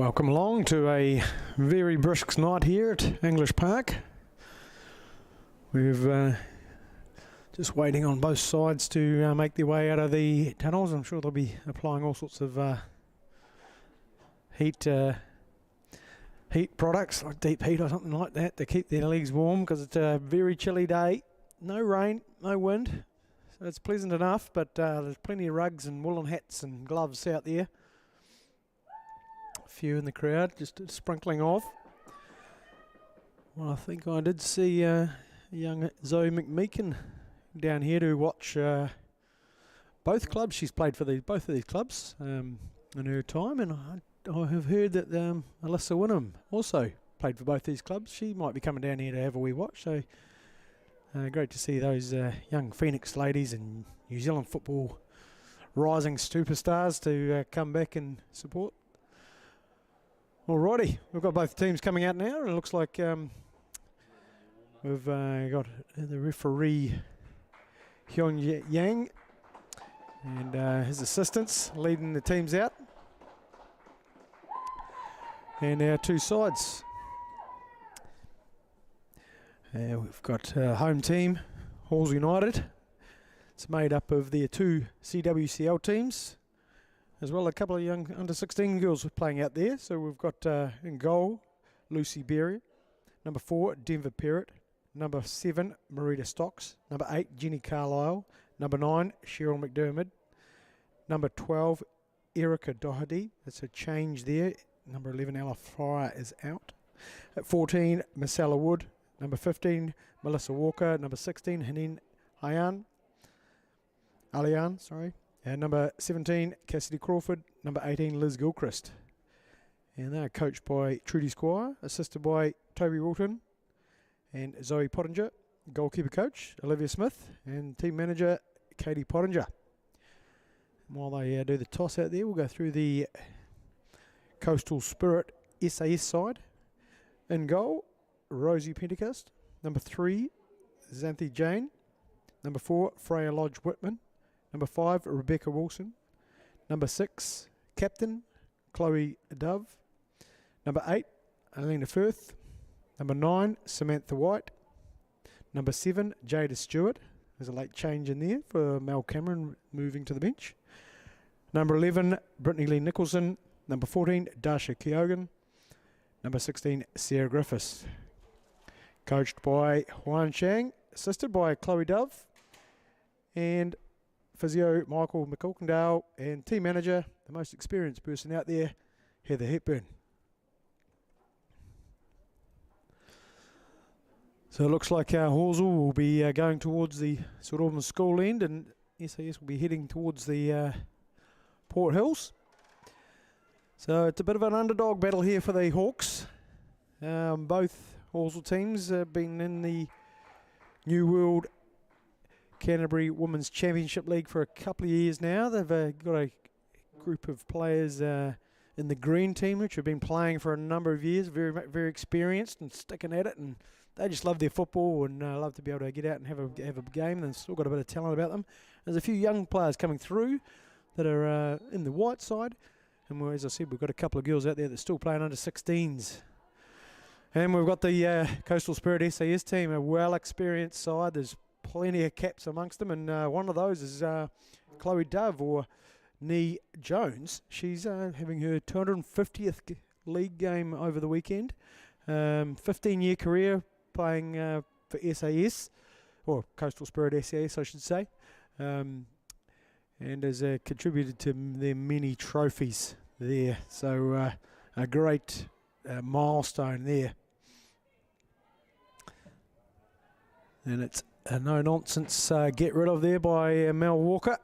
Welcome along to a very brisk night here at English Park. We've just waiting on both sides to make their way out of the tunnels. I'm sure they'll be applying all sorts of heat products like deep heat or something like that to keep their legs warm, because it's a very chilly day. No rain, no wind, so it's pleasant enough, but there's plenty of rugs and woolen hats and gloves out there. Few in the crowd, just sprinkling off. Well, I think I did see young Zoe McMeekin down here to watch both clubs. She's played for both of these clubs in her time, and I have heard that Alyssa Wynnum also played for both these clubs. She might be coming down here to have a wee watch, so great to see those young Phoenix ladies and New Zealand football rising superstars to come back and support. Alrighty, we've got both teams coming out now, and it looks like we've got the referee Hyun Yang and his assistants leading the teams out. And our two sides. We've got home team, Halls United. It's made up of their two CWCL teams, as well as a couple of young under-16 girls playing out there. So we've got in goal, Lucy Berry. Number 4, Denver Perrott. Number 7, Marita Stocks. Number 8, Jenny Carlisle. Number 9, Cheryl McDermott. Number 12, Erica Doherty. That's a change there. Number 11, Ella Fryer is out. At 14, Marcella Wood. Number 15, Melissa Walker. Number 16, Hanin Alian, sorry. And number 17, Cassidy Crawford. Number 18, Liz Gilchrist. And they're coached by Trudy Squire, assisted by Toby Wilton and Zoe Pottinger. Goalkeeper coach, Olivia Smith, and team manager, Katie Pottinger. And while they do the toss out there, we'll go through the Coastal Spirit SAS side. In goal, Rosie Pentecost. Number 3, Xanthi Jane. Number 4, Freya Lodge Whitman. Number 5, Rebecca Wilson. Number 6, Captain, Chloe Dove. Number 8, Alina Firth. Number 9, Samantha White. Number 7, Jada Stewart. There's a late change in there for Mel Cameron moving to the bench. Number 11, Brittany Lee Nicholson. Number 14, Dasha Kyogan. Number 16, Sarah Griffiths. Coached by Huan Shang, assisted by Chloe Dove. And physio Michael McCulkendale, and team manager, the most experienced person out there, Heather Hepburn. So it looks like Horsell will be going towards the St Albans school end, and SAS will be heading towards the Port Hills. So it's a bit of an underdog battle here for the Hawks. Both Horsell teams have been in the New World Canterbury Women's Championship League for a couple of years now. They've got a group of players in the green team which have been playing for a number of years, very experienced and sticking at it, and they just love their football and love to be able to get out and have a game, and they've still got a bit of talent about them. There's a few young players coming through that are in the white side, and as I said, we've got a couple of girls out there that are still playing under 16s. And we've got the Coastal Spirit SAS team, a well-experienced side. There's plenty of caps amongst them, and one of those is Chloe Dove, or Nee Jones. She's having her 250th league game over the weekend. 15-year career playing for SAS, or Coastal Spirit SAS I should say, and has contributed to their many trophies there. So a great milestone there. And it's a no-nonsense get rid of there by Mel Walker.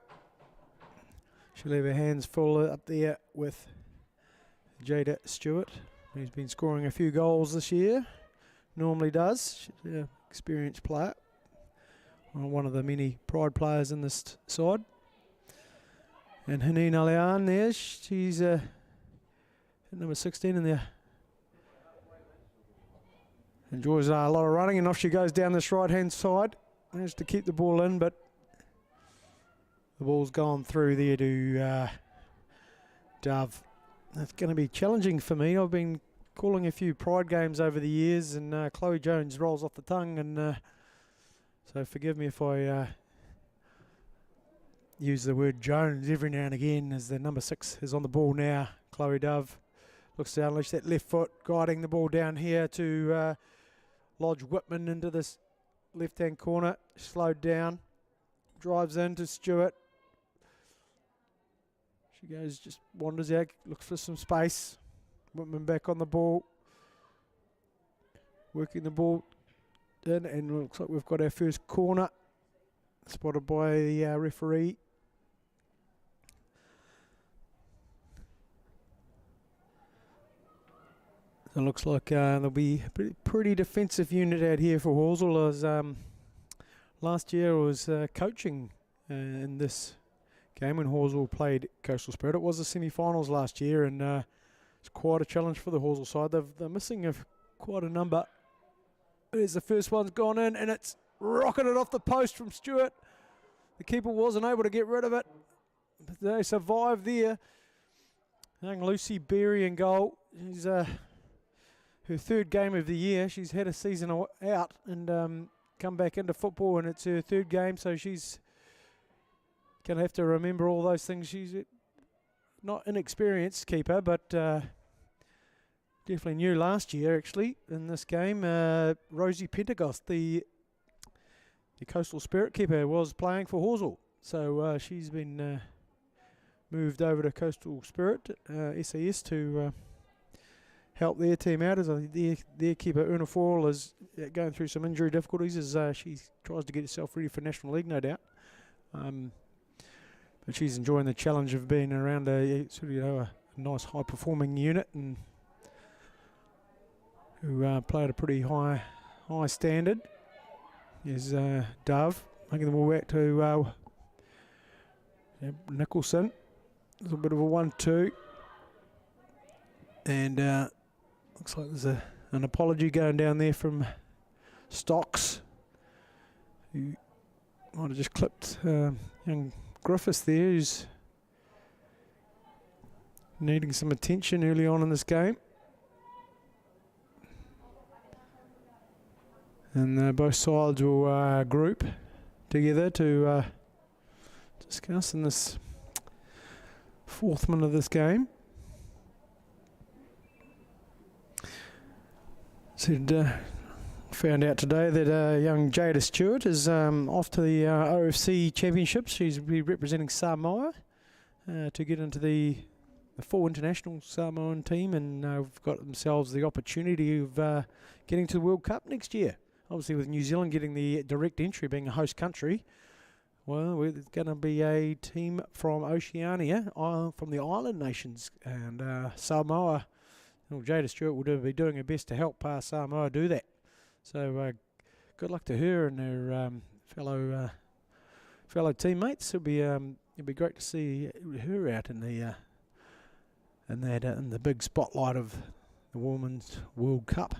She'll have her hands full up there with Jada Stewart, who's been scoring a few goals this year. Normally does. She's an experienced player. One of the many pride players in this side. And Hanin Alian there, she's at number 16 in there. Enjoys a lot of running, and off she goes down this right-hand side. Managed to keep the ball in, but the ball's gone through there to Dove. It's going to be challenging for me. I've been calling a few Pride games over the years, and Chloe Jones rolls off the tongue, and so forgive me if I use the word Jones every now and again, as the number 6 is on the ball now. Chloe Dove looks to unleash that left foot, guiding the ball down here to lodge Whitman into this left-hand corner. Slowed down, drives into Stewart. She goes, just wanders out, looks for some space. Whitman back on the ball, working the ball in, and looks like we've got our first corner spotted by the referee. So it looks like there'll be a pretty defensive unit out here for Halswell, as last year I was coaching in this game when Halswell played Coastal Spirit. It was the semi-finals last year, and it's quite a challenge for the Halswell side. They're missing quite a number. There's the first one's gone in, and it's rocketed off the post from Stewart. The keeper wasn't able to get rid of it, but they survived there. Young Lucy Berry in goal. She's her 3rd game of the year. She's had a season out and come back into football, and it's her 3rd game, so she's going to have to remember all those things. She's not inexperienced keeper, but definitely new last year actually in this game. Rosie Pentecost, the Coastal Spirit keeper, was playing for Halswell, so she's been moved over to Coastal Spirit SAS to help their team out, as their keeper Una Fall is going through some injury difficulties as she tries to get herself ready for National League, no doubt. But she's enjoying the challenge of being around a sort of, a nice high performing unit, and who play at a pretty high standard. Is Dove making the ball back to Nicholson. A little bit of a 1-2, and looks like there's an apology going down there from Stocks, who might have just clipped young Griffiths there, who's needing some attention early on in this game. And both sides will group together to discuss in this 4th minute of this game. Found out today that young Jada Stewart is off to the OFC Championships. She's be representing Samoa to get into the full international Samoan team, and have got themselves the opportunity of getting to the World Cup next year. Obviously, with New Zealand getting the direct entry, being a host country, well, there's going to be a team from Oceania, from the island nations, and Samoa. Well, Jada Stewart will be doing her best to help Samoa do that. So good luck to her and her fellow teammates. It'll be great to see her out in the big spotlight of the Women's World Cup.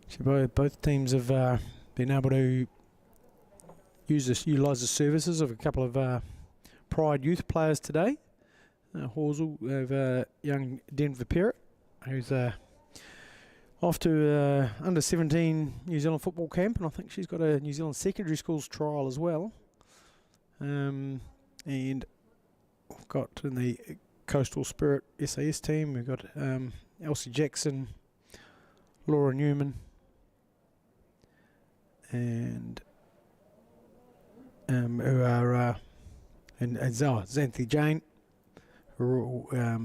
So both teams have been able to utilise the services of a couple of Pride youth players today. Halswell have young Denver Perrott, who's off to under 17 New Zealand football camp, and I think she's got a New Zealand secondary schools trial as well. And we've got in the Coastal Spirit SAS team, we've got Elsie Jackson, Laura Newman, and who are and Xanthi Jane, who are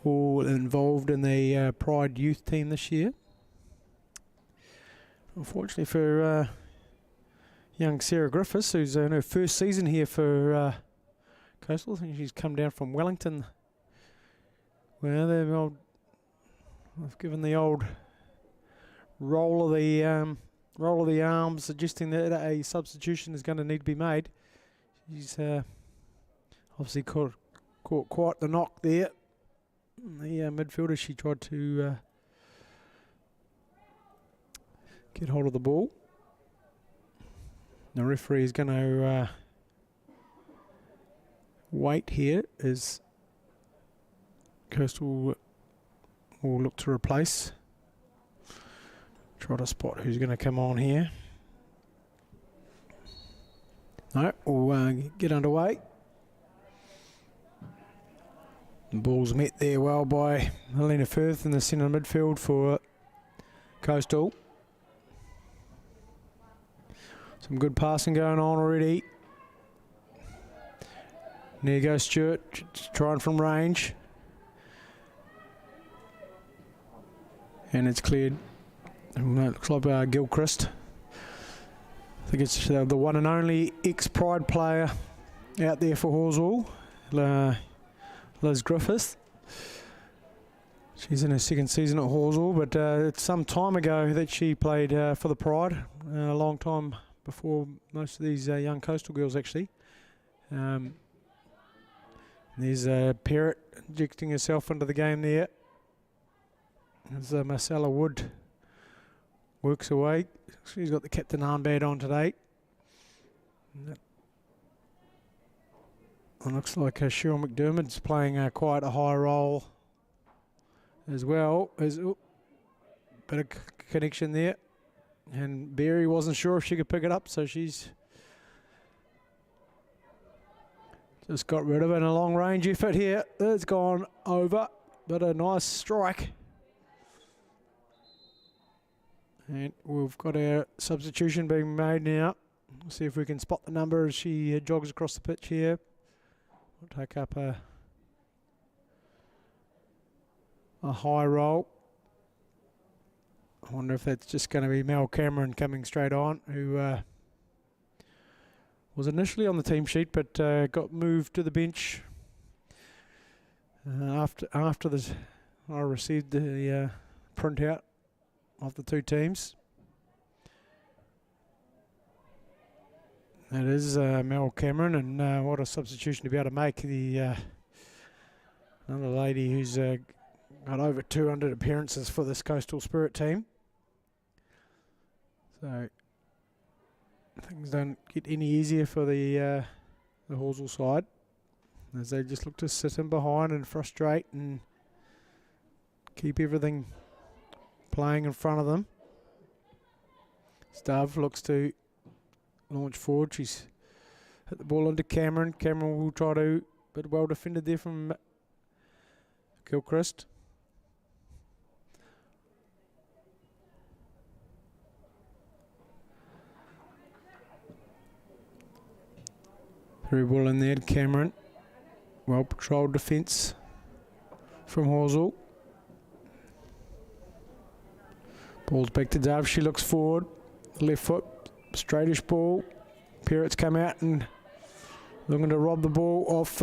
all involved in the Pride youth team this year. Unfortunately for young Sarah Griffiths, who's in her first season here for Coastal, I think she's come down from Wellington. Well, they've given the old roll of the arms, suggesting that a substitution is going to need to be made. She's obviously caught quite the knock there. The midfielder, she tried to get hold of the ball. The referee is going to wait here as Coastal will look to replace. Try to spot who's going to come on here. No, we'll get underway. The ball's met there well by Helena Firth in the centre midfield for Coastal. Some good passing going on already. There goes Stewart, trying from range. And it's cleared. It looks like Gilchrist. I think it's the one and only ex-Pride player out there for Halswell, Liz Griffith. She's in her second season at Halswell, but it's some time ago that she played for the Pride, a long time before most of these young Coastal girls actually. There's Parrott injecting herself into the game there. As Marcella Wood works away. She's got the captain armband on today. It looks like Cheryl McDermott's playing quite a high role as well. There's a bit of connection there. And Berry wasn't sure if she could pick it up, so she's just got rid of it in a long range effort here. It's gone over, but a nice strike. And we've got our substitution being made now. We'll see if we can spot the number as she jogs across the pitch here. We'll take up a high roll. I wonder if that's just going to be Mel Cameron coming straight on, who was initially on the team sheet but got moved to the bench after I received the printout of the two teams. It is Mel Cameron, and what a substitution to be able to make. The another lady who's got over 200 appearances for this Coastal Spirit team. So things don't get any easier for the Halswell side as they just look to sit in behind and frustrate and keep everything playing in front of them. Dove looks to launch forward. She's hit the ball into Cameron. Cameron will try to, but well defended there from Gilchrist. Through ball in there to Cameron. Well patrolled defence from Halswell. Ball's back to Dove. She looks forward. Left foot, straightish ball. Parrott's come out and looking to rob the ball off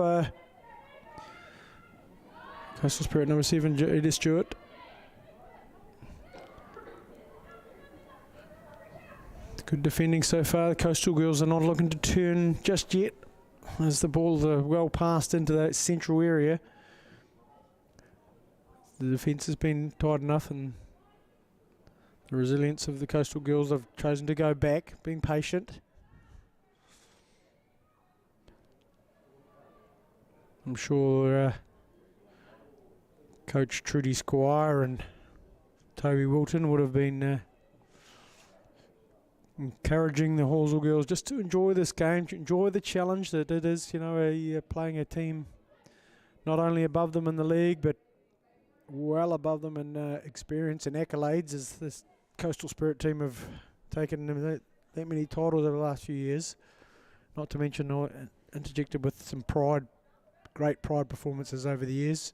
Coastal Spirit number 7, Edith Stewart. Good defending so far. The Coastal girls are not looking to turn just yet as the ball's well passed into that central area. The defence has been tight enough, and the resilience of the Coastal girls have chosen to go back, being patient. I'm sure Coach Trudy Squire and Toby Wilton would have been encouraging the Halswell girls just to enjoy this game, to enjoy the challenge that it is, you know, playing a team not only above them in the league, but well above them in experience and accolades, as this Coastal Spirit team have taken that many titles over the last few years. Not to mention interjected with some pride, great pride performances over the years.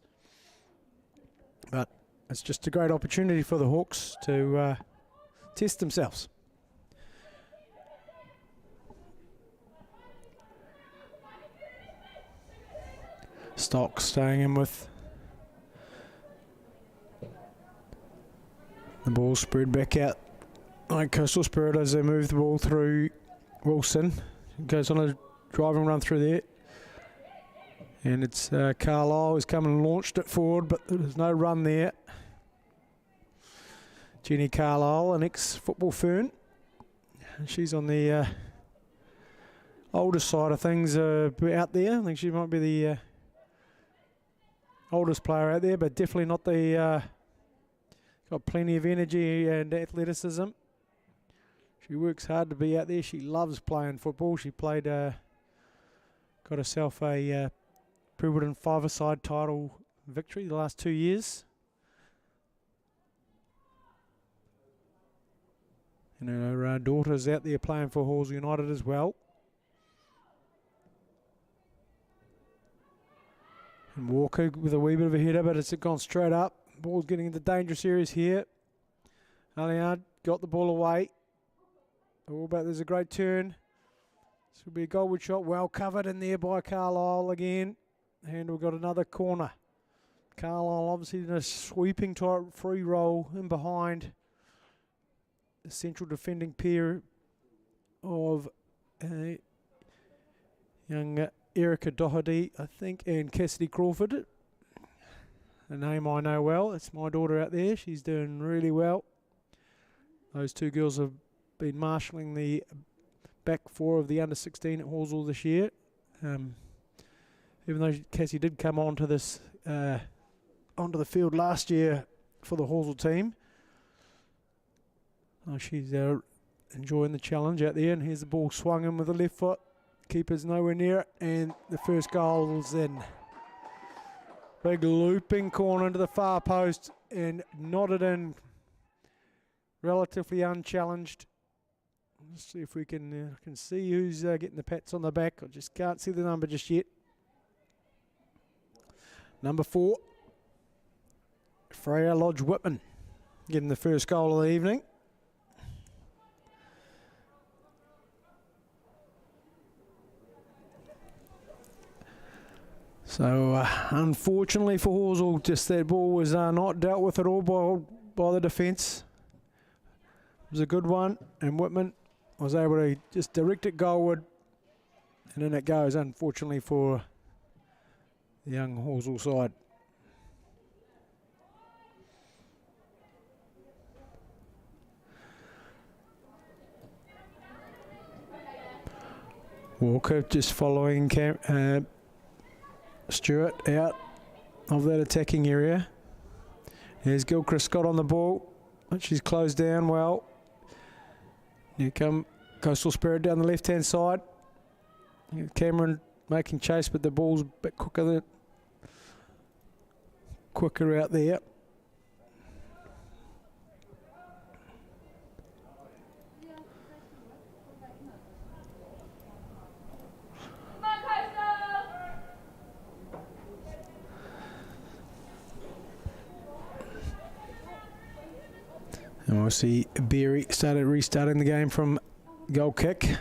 But it's just a great opportunity for the Hawks to test themselves. Stock staying in with the ball spread back out like Coastal Spirit as they move the ball through Wilson. Goes on a driving run through there. And it's Carlisle who's come and launched it forward, but there's no run there. Jenny Carlisle, an ex-football fern. She's on the older side of things out there. I think she might be the oldest player out there, but definitely not the got plenty of energy and athleticism. She works hard to be out there. She loves playing football. She played, got herself a Pre-Woodland five-a-side title victory the last 2 years. And her daughter's out there playing for Halswell United as well. And Walker with a wee bit of a header, but it's gone straight up. Ball's getting into dangerous areas here. Alliard got the ball away. Oh, but there's a great turn. This will be a goalward shot, well covered in there by Carlisle again. And we've got another corner. Carlisle obviously in a sweeping type free roll in behind the central defending pair of young Erica Doherty, I think, and Cassidy Crawford. A name I know well. It's my daughter out there. She's doing really well. Those two girls have been marshalling the back four of the under-16 at Halswell this year. Even though Cassie did come onto this onto the field last year for the Halswell team. She's enjoying the challenge out there, and here's the ball swung in with the left foot. Keeper's nowhere near it, and the first goal's in. Big looping corner into the far post and nodded in relatively unchallenged. Let's see if we can see who's getting the pats on the back. I just can't see the number just yet. Number 4, Freya Lodge Whitman, getting the first goal of the evening. So unfortunately for Halswell, just that ball was not dealt with at all by the defence. It was a good one, and Whitman was able to just direct it goalward, and then it goes, unfortunately, for the young Halswell side. Walker just following Stewart out of that attacking area. There's Gilchrist Scott on the ball, but she's closed down well. Here come Coastal Spirit down the left-hand side. Cameron making chase, but the ball's a bit quicker out there. And we'll see Beery restarting the game from goal kick.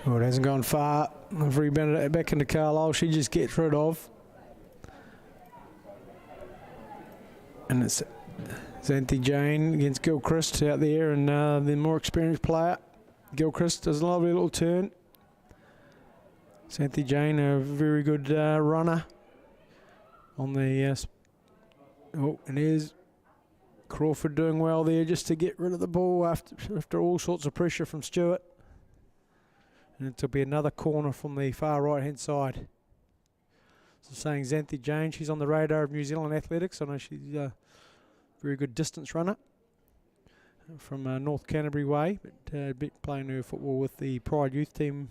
Oh, it hasn't gone far. I've rebounded it back into Carlisle. She just gets rid of. And it's Xanthi Jane against Gilchrist out there, and the more experienced player. Gilchrist does a lovely little turn. Xanthi Jane, a very good runner on the... oh, and there's Crawford doing well there just to get rid of the ball after all sorts of pressure from Stewart. And it'll be another corner from the far right-hand side. So saying Xanthi Jane, she's on the radar of New Zealand athletics. I know she's a very good distance runner from North Canterbury way, but playing her football with the Pride youth team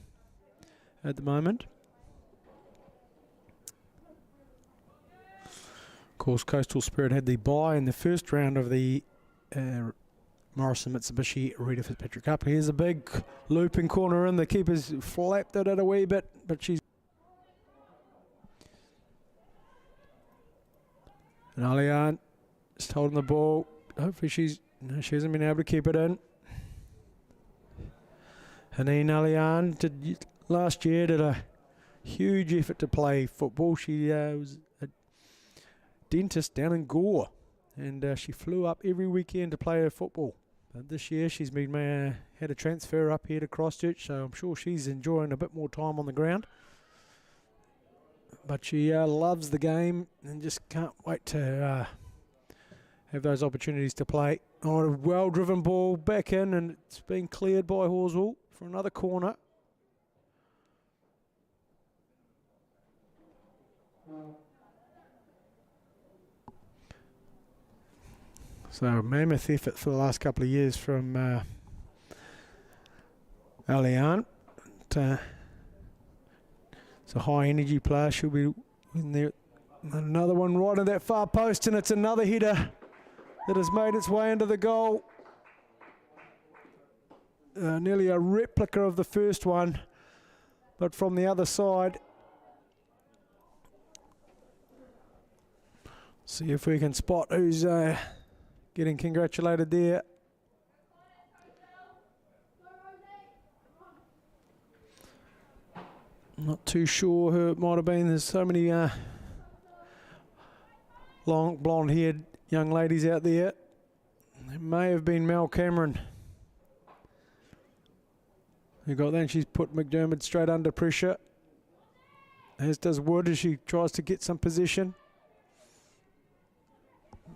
at the moment. Of course, Coastal Spirit had the bye in the first round of the Morrison Mitsubishi Reta Fitzpatrick Cup. Here's a big looping corner in. The keeper's flapped it out a wee bit, but she's... And Alian just holding the ball. Hopefully she hasn't been able to keep it in. Haneen Alian last year did a huge effort to play football. She was a dentist down in Gore, and she flew up every weekend to play her football. But this year she's been had a transfer up here to Christchurch, so I'm sure she's enjoying a bit more time on the ground. But she loves the game and just can't wait to have those opportunities to play. Oh, a well-driven ball back in, and it's been cleared by Halswell for another corner. So mammoth effort for the last couple of years from Alian. It's a high energy player. She'll be in there. Another one right at that far post, and it's another header that has made its way into the goal. Nearly a replica of the first one, but from the other side. See if we can spot who's getting congratulated there. Not too sure who it might have been. There's so many long blonde-haired young ladies out there. It may have been Mel Cameron who got that, and she's put McDermott straight under pressure, as does Wood as she tries to get some position.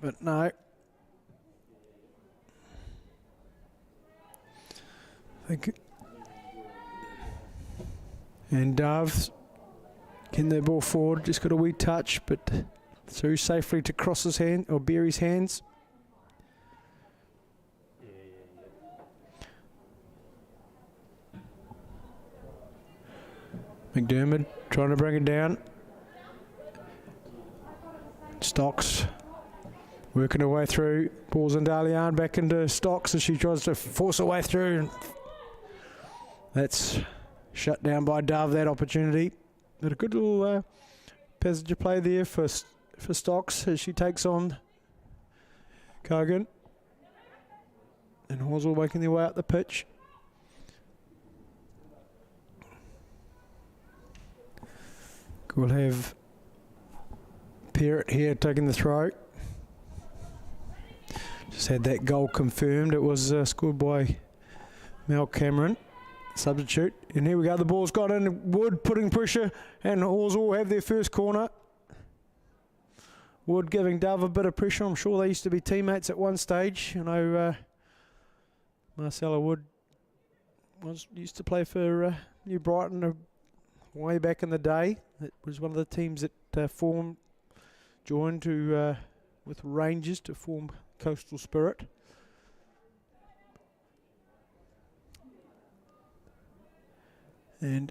But no. And Dove's getting their ball forward, just got a wee touch, but through safely to Cross's hand, or Berry's hands. McDermott trying to bring it down. Stocks working her way through. Balls into Alian, back into Stocks as she tries to force her way through. And that's shut down by Dove, that opportunity. But a good little passage of play there for Stocks as she takes on Kogan. And Halswell making their way up the pitch. We'll have Parrott here taking the throw. Just had that goal confirmed. It was scored by Mel Cameron, substitute. And here we go, the ball's got in. Wood putting pressure, and Halswell have their first corner. Wood giving Dove a bit of pressure. I'm sure they used to be teammates at one stage. You know, Marcella Wood used to play for New Brighton way back in the day. It was one of the teams that joined with Rangers to form Coastal Spirit. And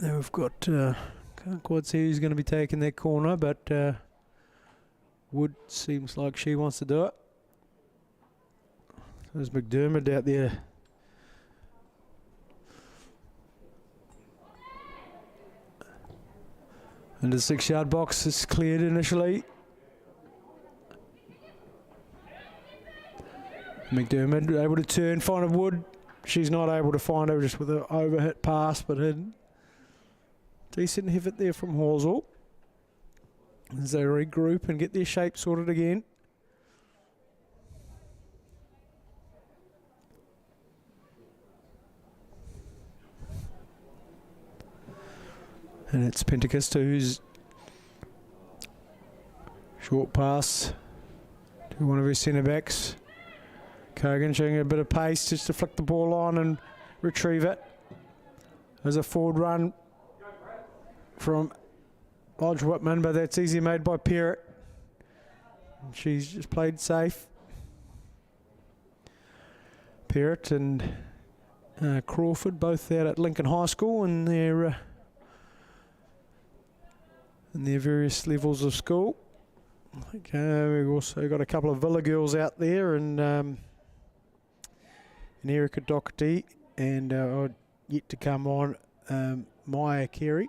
now we've got, can't quite see who's going to be taking that corner, but Wood seems like she wants to do it. There's McDermott out there. And the 6-yard box is cleared initially. McDermott able to turn, find a Wood. She's not able to find her just with an overhit pass, but a decent effort there from Halswell as they regroup and get their shape sorted again. And it's Pentecost who's short pass to one of his centre backs. Kogan showing a bit of pace just to flick the ball on and retrieve it. There's a forward run from Lodge Whitman, but that's easy made by Parrott. She's just played safe. Parrott and Crawford both out at Lincoln High School in their various levels of school. I think we've also got a couple of Villa girls out there, and Erica Doherty, and yet to come on Maya Carey.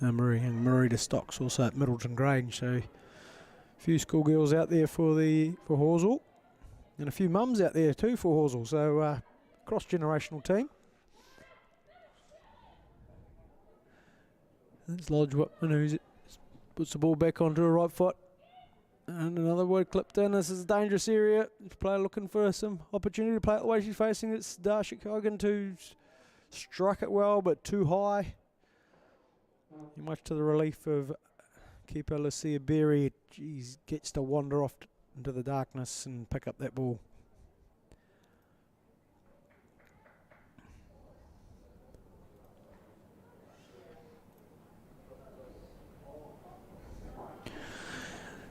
Marita Stocks also at Middleton Grange, so a few schoolgirls out there for Halswell, and a few mums out there too for Halswell, so cross-generational team. There's Lodge Whitman who puts the ball back onto her right foot. And another word clipped in. This is a dangerous area. Player looking for some opportunity to play it the way she's facing. It's Darshik Hogan to strike it well, but too high. Much to the relief of keeper Lucia Berry, he gets to wander off into the darkness and pick up that ball.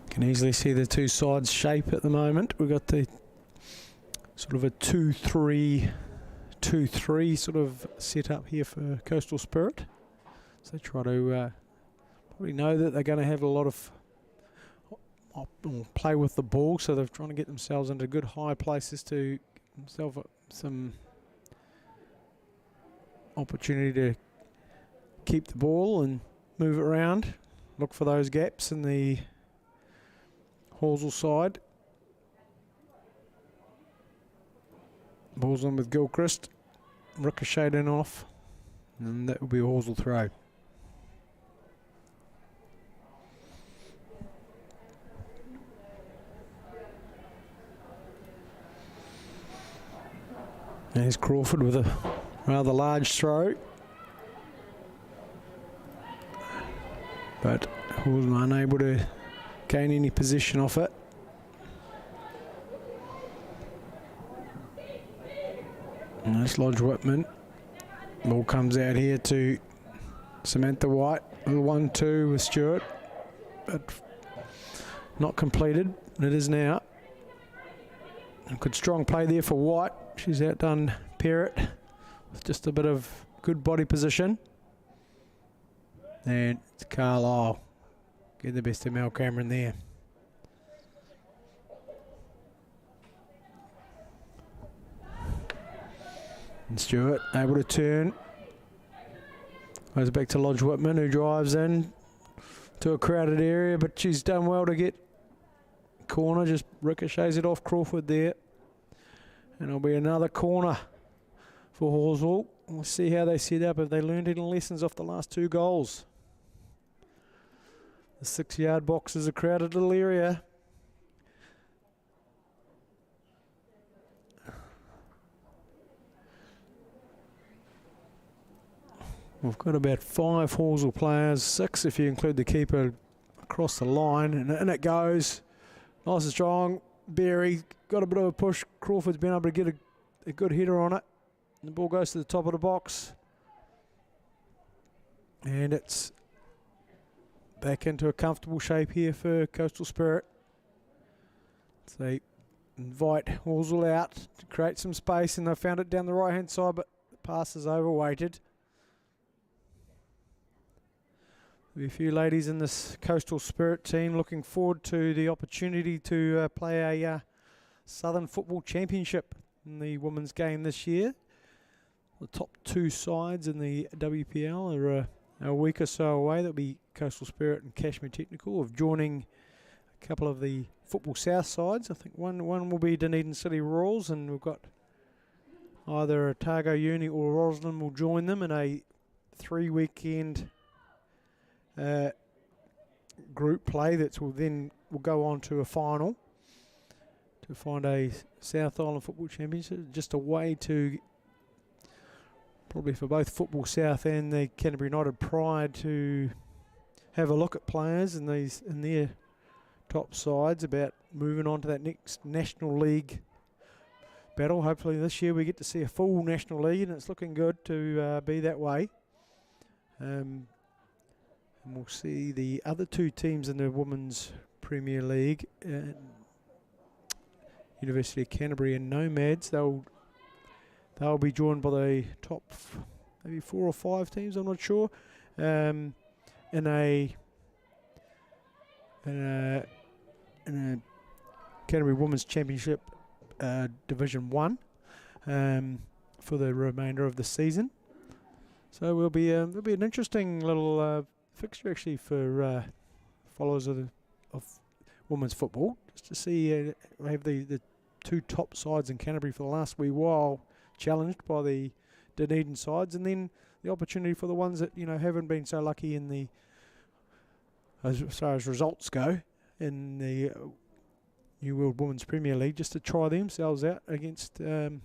Can easily see the two sides shape at the moment. We've got the sort of a 2-3 sort of setup here for Coastal Spirit. So they try to probably know that they're going to have a lot of play with the ball, so they're trying to get themselves into good high places to get themselves some opportunity to keep the ball and move it around. Look for those gaps in the Halswell side. Ball's on with Gilchrist, ricocheting off, and that will be a Halswell throw. There's Crawford with a rather large throw, but Halswell unable to gain any position off it. And that's Lodge Whitman. Ball comes out here to Samantha White. A 1-2 with Stewart, but not completed. It is now. A good strong play there for White. She's outdone Perrott with just a bit of good body position. And it's Carlisle. Get the best of Mel Cameron there. And Stewart able to turn. Goes back to Lodge Whitman, who drives in to a crowded area, but she's done well to get corner. Just ricochets it off Crawford there. And it'll be another corner for Halswell. We'll see how they set up, if they learned any lessons off the last two goals. The 6-yard box is a crowded little area. We've got about 5 Halswell players, 6 if you include the keeper, across the line, and in it goes. Nice and strong. Berry got a bit of a push. Crawford's been able to get a good header on it. And the ball goes to the top of the box. And it's back into a comfortable shape here for Coastal Spirit. So they invite Halswell out to create some space, and they found it down the right-hand side, but the pass is overweighted. There'll be a few ladies in this Coastal Spirit team looking forward to the opportunity to play a Southern Football Championship in the women's game this year. The top 2 sides in the WPL are a week or so away. That'll be Coastal Spirit and Cashmere Technical, of joining a couple of the Football South sides. I think one will be Dunedin City Royals, and we've got either Otago Uni or Roslyn will join them in a 3-weekend group play that will go on to a final to find a South Island Football Championship. Just a way to, probably for both Football South and the Canterbury United Pride, to have a look at players in their top sides about moving on to that next National League battle. Hopefully this year we get to see a full National League, and it's looking good to be that way. And we'll see the other 2 teams in the Women's Premier League, University of Canterbury and Nomads. They'll be joined by the top maybe 4 or 5 teams, I'm not sure, in a Canterbury Women's Championship Division 1 for the remainder of the season. So there'll be an interesting little fixture actually for followers of women's football, just to see have the 2 top sides in Canterbury for the last wee while challenged by the Dunedin sides, and then the opportunity for the ones that haven't been so lucky in the, as far as results go, in the New World Women's Premier League, just to try themselves out against the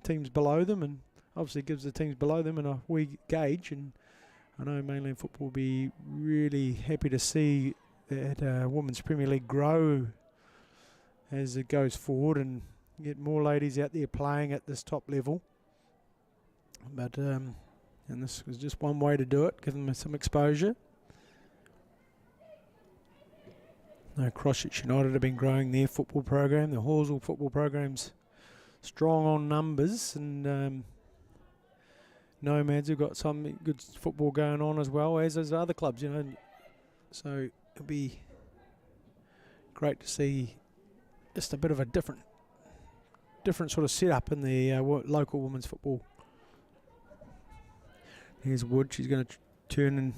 teams below them, and obviously gives the teams below them a wee gauge, and I know mainland football will be really happy to see that Women's Premier League grow as it goes forward and get more ladies out there playing at this top level. But and this was just one way to do it, give them some exposure. Christchurch United have been growing their football program. The Halswell football program's strong on numbers, and Nomads have got some good football going on as well, as other clubs, you know. So it'll be great to see just a bit of a different sort of setup in the local women's football. Here's Wood. She's going to turn and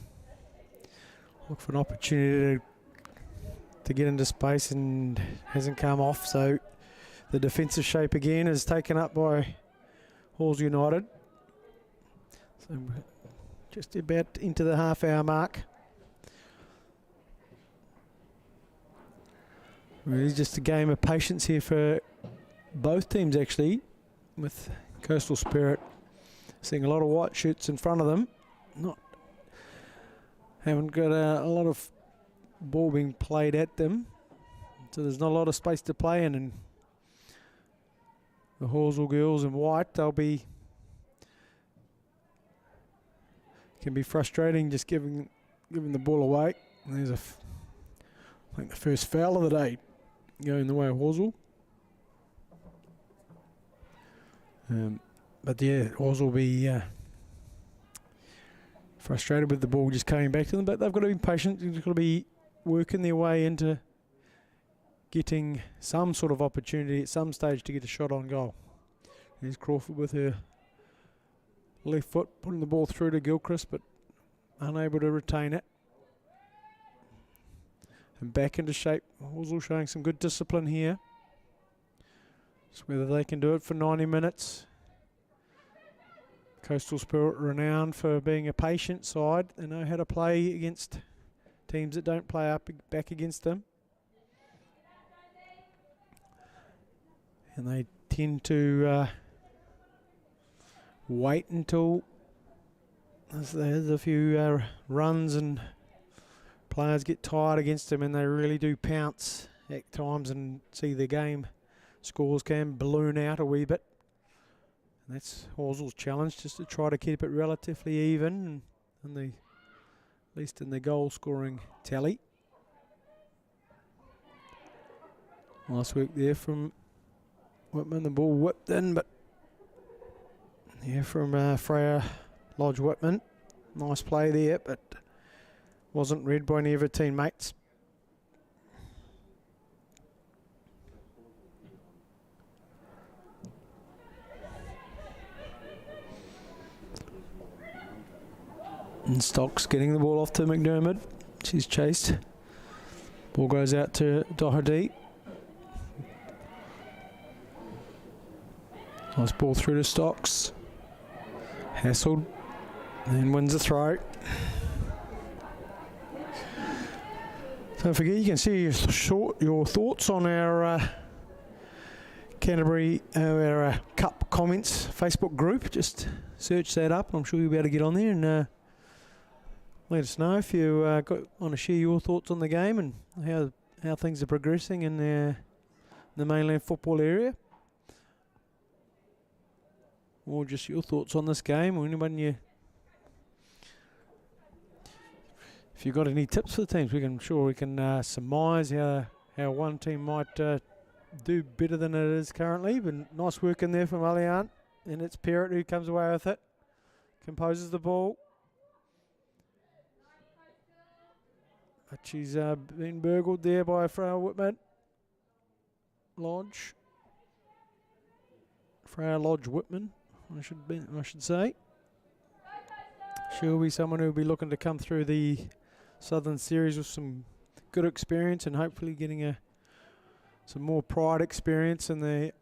look for an opportunity to get into space, and hasn't come off. So the defensive shape again is taken up by Halls United. So just about into the half-hour mark. Really just a game of patience here for both teams, actually, with Coastal Spirit seeing a lot of white shirts in front of them. Haven't got a lot of ball being played at them, so there's not a lot of space to play in. And the Halswell girls in white, they'll be can be frustrating just giving the ball away. And there's I think the first foul of the day going the way of Halswell. But yeah, Halswell will be frustrated with the ball just coming back to them, but they've got to be patient. They've got to be working their way into getting some sort of opportunity at some stage to get a shot on goal. There's Crawford with her left foot, putting the ball through to Gilchrist, but unable to retain it. And back into shape. Halswell showing some good discipline here. Just whether they can do it for 90 minutes. Coastal Spirit renowned for being a patient side. They know how to play against teams that don't play back against them. And they tend to wait until there's a few runs and players get tired against them, and they really do pounce at times and see their game scores can balloon out a wee bit. And that's Halswell's challenge, just to try to keep it relatively even, and at least in the goal scoring tally. Nice work there from Whitman. The ball whipped in, but yeah, from Freya Lodge Whitman. Nice play there, but wasn't read by any of her teammates. And Stocks getting the ball off to McDermott. She's chased. Ball goes out to Doherty. Nice ball through to Stocks. Hassled. And wins the throw. Don't forget, you can see your thoughts on our Canterbury, our Cup Comments Facebook group. Just search that up. I'm sure you'll be able to get on there and let us know if you want to share your thoughts on the game and how things are progressing in the mainland football area, or just your thoughts on this game, or anyone if you've got any tips for the teams, we can surmise how one team might do better than it is currently. But nice work in there from Alliant, and it's Parrott who comes away with it, composes the ball. But she's been burgled there by Freya Whitman. Freya Lodge Whitman, I should say. She'll be someone who'll be looking to come through the Southern Series with some good experience and hopefully getting some more pride experience in the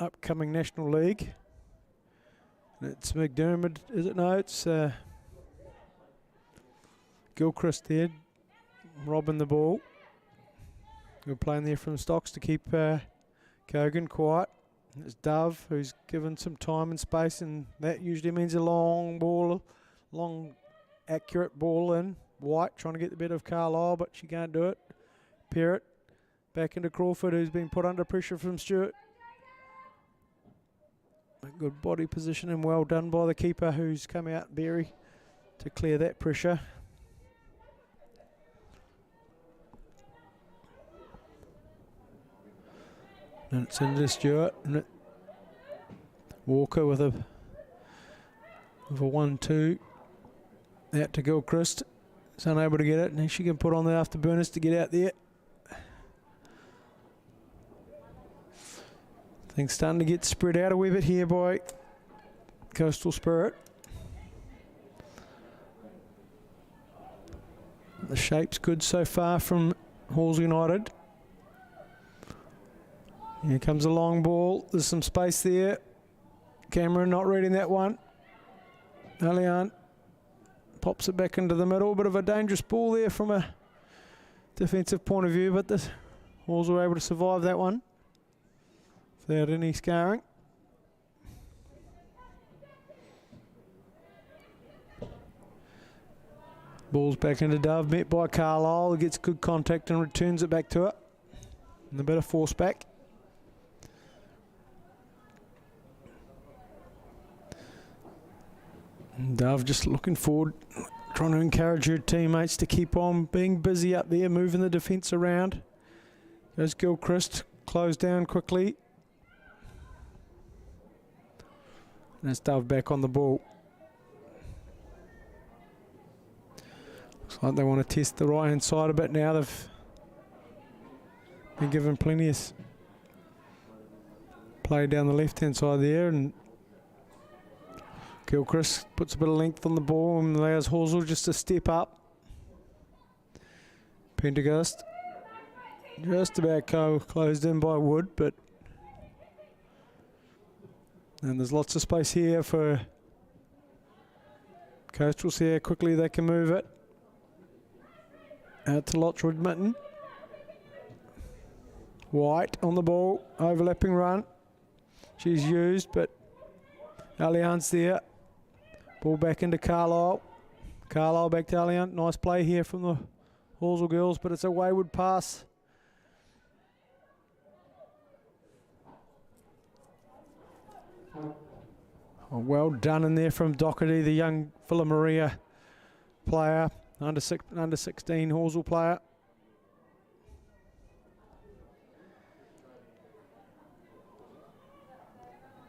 upcoming National League. And it's McDermott, is it? No, it's Gilchrist there, robbing the ball. We're playing there from Stocks to keep Kogan quiet. And it's Dove who's given some time and space, and that usually means a long ball, long accurate ball in. White trying to get the better of Carlisle, but she can't do it. Parrott back into Crawford, who's been put under pressure from Stewart. A good body position and well done by the keeper, who's come out, Berry, to clear that pressure. And it's into Stewart. And Walker with a 1-2. Out to Gilchrist. Is unable to get it. And she can put on the afterburners to get out there. Things starting to get spread out a wee bit here by Coastal Spirit. The shape's good so far from Halls United. Here comes a long ball. There's some space there. Cameron not reading that one. Alliant pops it back into the middle. Bit of a dangerous ball there from a defensive point of view, but the Halls were able to survive that one without any scarring. Ball's back into Dove, met by Carlisle, gets good contact and returns it back to her. And a bit of force back. And Dove just looking forward, trying to encourage her teammates to keep on being busy up there, moving the defence around. Goes Gilchrist, closed down quickly. And it's Dove back on the ball. Looks like they want to test the right hand side a bit now. They've been given plenty of play down the left hand side there, and Gilchrist puts a bit of length on the ball and allows Horsell just to step up. Pendergast just about closed in by Wood, but and there's lots of space here for Coastal. See how quickly they can move it. Out to Lotchwood Mitten. White on the ball, overlapping run. She's used, but Alliant's there. Ball back into Carlisle. Carlisle back to Alliant. Nice play here from the Horsell girls, but it's a wayward pass. Oh, well done in there from Doherty, the young Villa Maria player, under 16 Horsell player.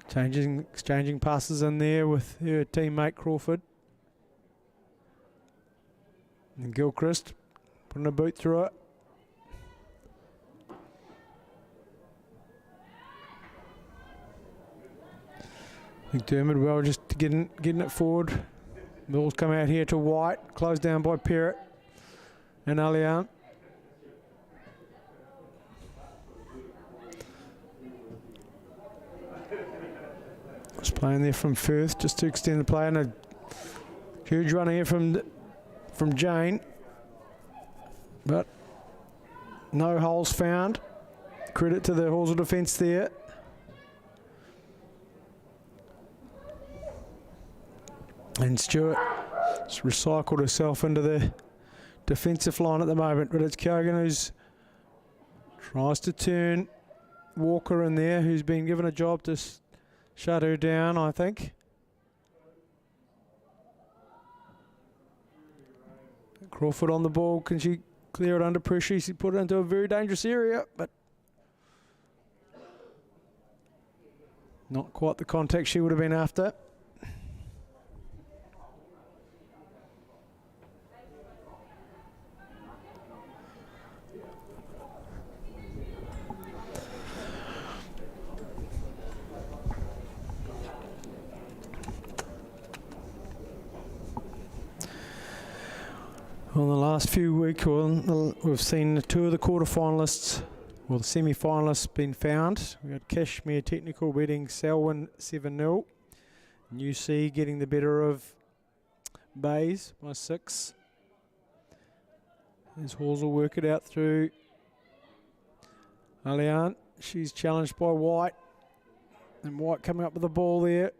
Exchanging passes in there with her teammate Crawford. And Gilchrist putting a boot through it. McDermott well just getting it forward. Ball's come out here to White, closed down by Parrott and Alliant. Just playing there from Firth just to extend the play, and a huge run here from Jane, but no holes found. Credit to the Horsell defence there. And Stewart has recycled herself into the defensive line at the moment, but it's Kogan who's tries to turn Walker in there, who's been given a job to shut her down, I think. Crawford on the ball. Can she clear it under pressure? She put it into a very dangerous area, but not quite the contact she would have been after. Well, in the last few weeks, we've seen two of the quarterfinalists, well, the semi-finalists, been found. We had Kashmir Technical beating Selwyn 7-0. UC getting the better of Bays by 6. As Halls will work it out through Alliant. She's challenged by White. And White coming up with the ball there.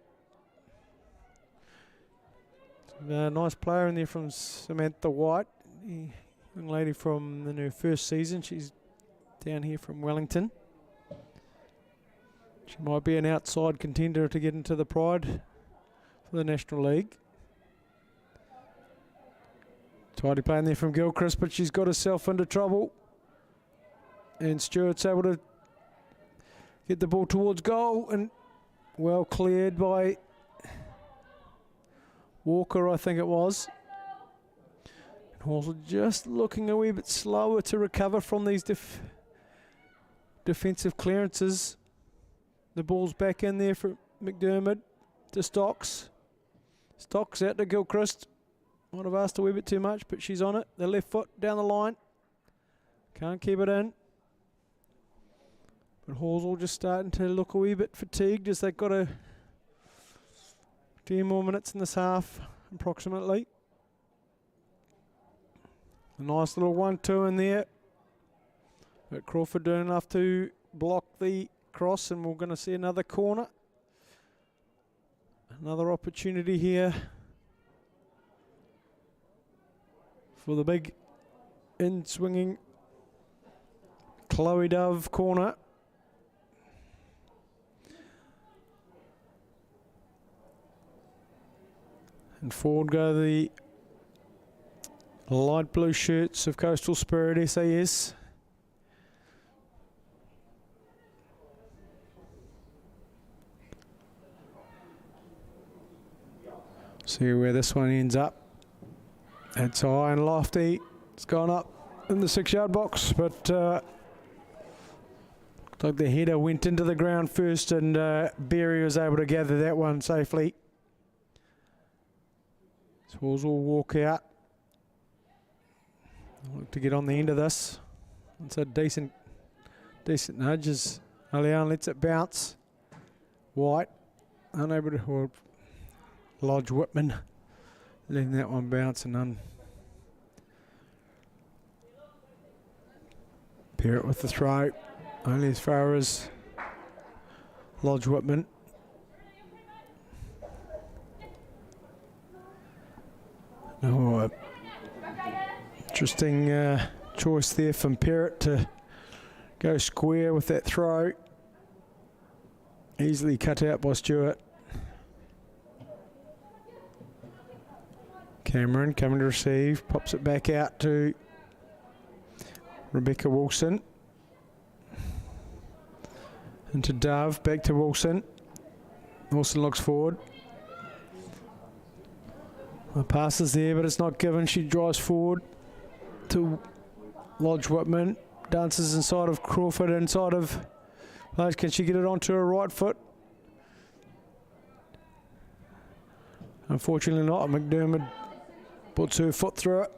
Nice player in there from Samantha White, young lady from in her first season. She's down here from Wellington. She might be an outside contender to get into the Pride for the National League. Tidy play in there from Gilchrist, but she's got herself into trouble. And Stewart's able to get the ball towards goal, and well cleared by Walker, I think it was. And also just looking a wee bit slower to recover from these defensive clearances. The ball's back in there for McDermott to Stocks. Stocks out to Gilchrist. Might have asked a wee bit too much, but she's on it. The left foot down the line. Can't keep it in. But Halswell just starting to look a wee bit fatigued as they've got a few more minutes in this half, approximately. A nice little 1-2 in there. But Crawford doing enough to block the cross, and we're going to see another corner. Another opportunity here for the big in-swinging Chloe Dove corner. And forward go the light blue shirts of Coastal Spirit SAS. See where this one ends up. It's high and lofty. It's gone up in the 6-yard box, but looks like the header went into the ground first, and Berry was able to gather that one safely. Swalls will walk out. Look to get on the end of this. It's a decent nudge as Alian lets it bounce. White unable to, or Lodge Whitman letting that one bounce, and Parrott with the throw, only as far as Lodge Whitman. Oh, interesting choice there from Parrott to go square with that throw. Easily cut out by Stewart. Cameron coming to receive, pops it back out to Rebecca Wilson. Into Dove, back to Wilson. Wilson looks forward. The pass is there, but it's not given. She drives forward to Lodge Whitman. Dances inside of Crawford, inside of Lodge. Can she get it onto her right foot? Unfortunately not. McDermott puts her foot through it.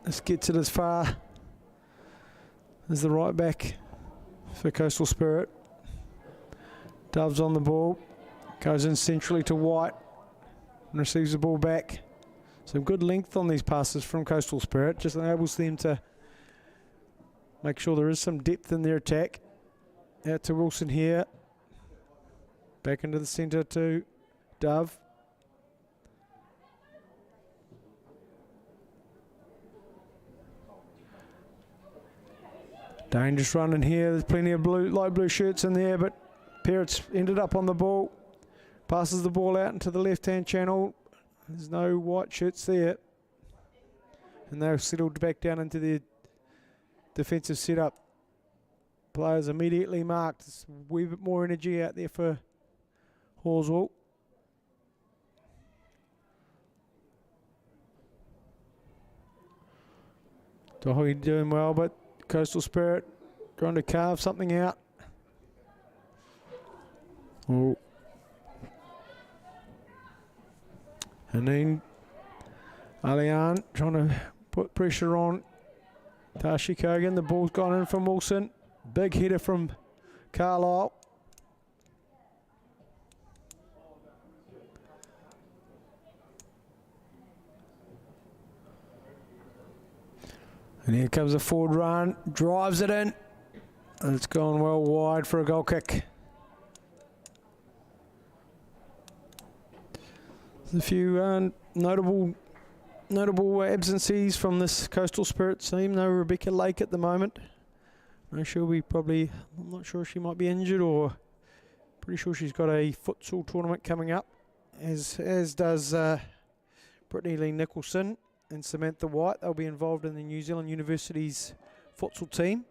This gets it as far as the right back for Coastal Spirit. Dove's on the ball. Goes in centrally to White and receives the ball back. Some good length on these passes from Coastal Spirit. Just enables them to make sure there is some depth in their attack. Out to Wilson here. Back into the centre to Dove. Dangerous run in here. There's plenty of light blue shirts in there, but Parrott's ended up on the ball. Passes the ball out into the left-hand channel. There's no white shirts there. And they've settled back down into their defensive setup. Players immediately marked. There's a wee bit more energy out there for Halswell. Doherty doing well, but Coastal Spirit trying to carve something out. Oh. And then Alian trying to put pressure on Tashi Kogan. The ball's gone in from Wilson. Big header from Carlisle. And here comes a forward run, drives it in, and it's gone well wide for a goal kick. There's a few notable absences from this Coastal Spirit team. No Rebecca Lake at the moment. No, she'll be I'm not sure, she might be injured, or pretty sure she's got a futsal tournament coming up, as does Brittany Lee Nicholson and Samantha White. They'll be involved in the New Zealand University's futsal team.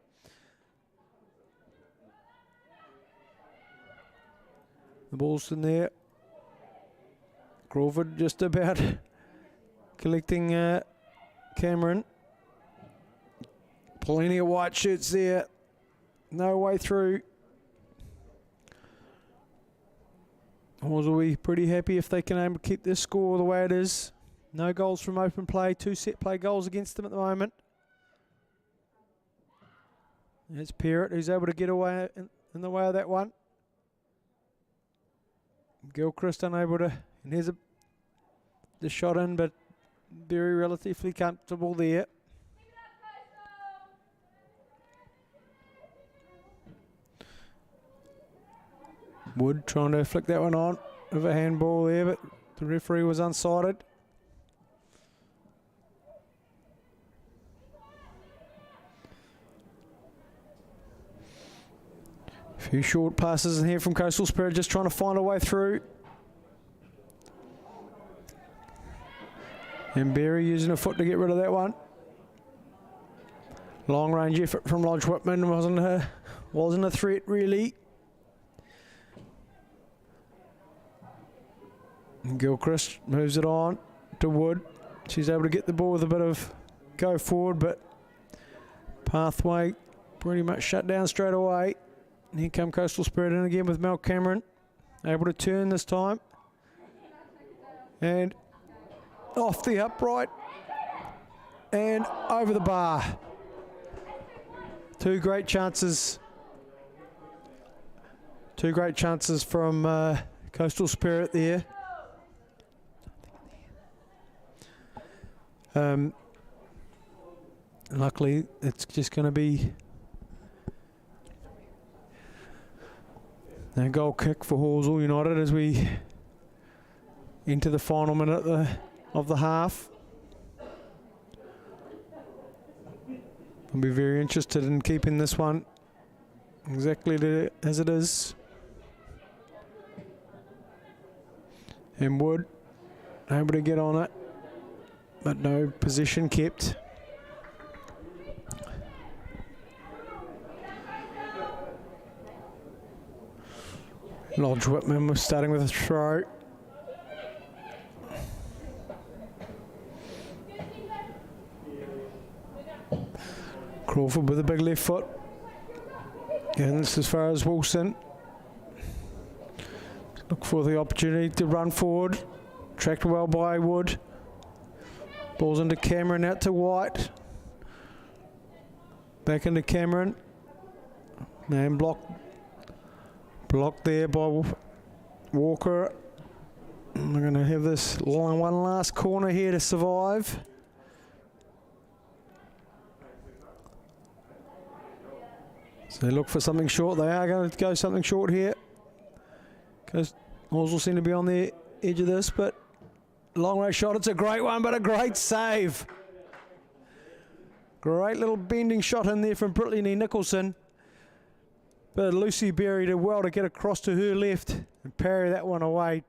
The ball's in there. Crawford just about collecting Cameron. Plenty of white shirts there. No way through. Hawes will be pretty happy if they can aim to keep this score the way it is. No goals from open play. 2 set play goals against them at the moment. It's Parrott who's able to get away in the way of that one. Gilchrist unable to, and here's the shot in, but very relatively comfortable there. Wood trying to flick that one on with a handball there, but the referee was unsighted. A few short passes in here from Coastal Spirit, just trying to find a way through. And Berry using a foot to get rid of that one. Long range effort from Lodge Whitman, wasn't a threat really. And Gilchrist moves it on to Wood. She's able to get the ball with a bit of go forward, but pathway pretty much shut down straight away. And here come Coastal Spirit in again with Mel Cameron. Able to turn this time. And off the upright. And over the bar. 2 great chances. 2 great chances from Coastal Spirit there. Luckily, it's just going to be a goal kick for Halswell United as we enter the final minute of the half. I'll be very interested in keeping this one exactly as it is. And Wood able to get on it, but no position kept. Lodge Whitman was starting with a throw. Crawford with a big left foot. And this as far as Wilson. Look for the opportunity to run forward. Tracked well by Wood. Ball's into Cameron, out to White. Back into Cameron. And blocked there by Walker. We're going to have this one last corner here to survive. So they look for something short. They are going to go something short here. Because Halswell seem to be on the edge of this, but long range shot. It's a great one, but a great save. Great little bending shot in there from Brittany Nicholson. But Lucy Berry did well to get across to her left and parry that one away.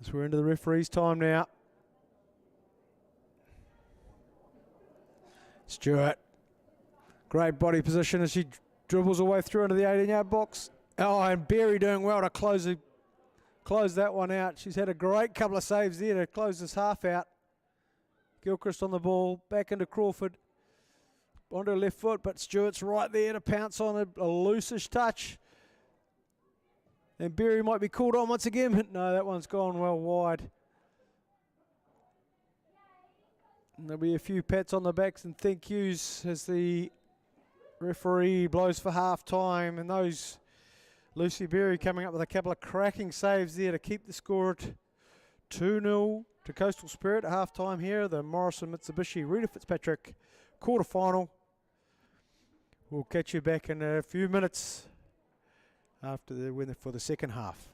As we're into the referee's time now. Stewart. Great body position as she dribbles away through into the 18-yard box. Oh, and Berry doing well to close that one out. She's had a great couple of saves there to close this half out. Gilchrist on the ball, back into Crawford. Onto her left foot, but Stewart's right there to pounce on a loosish touch. And Berry might be called on once again, but no, that one's gone well wide. And there'll be a few pats on the backs and thank yous as the referee blows for half time. And those Lucy Berry coming up with a couple of cracking saves there to keep the score at 2-0 to Coastal Spirit at half time here. The Morrison Mitsubishi Reta Fitzpatrick quarter-final. We'll catch you back in a few minutes after the winner for the second half.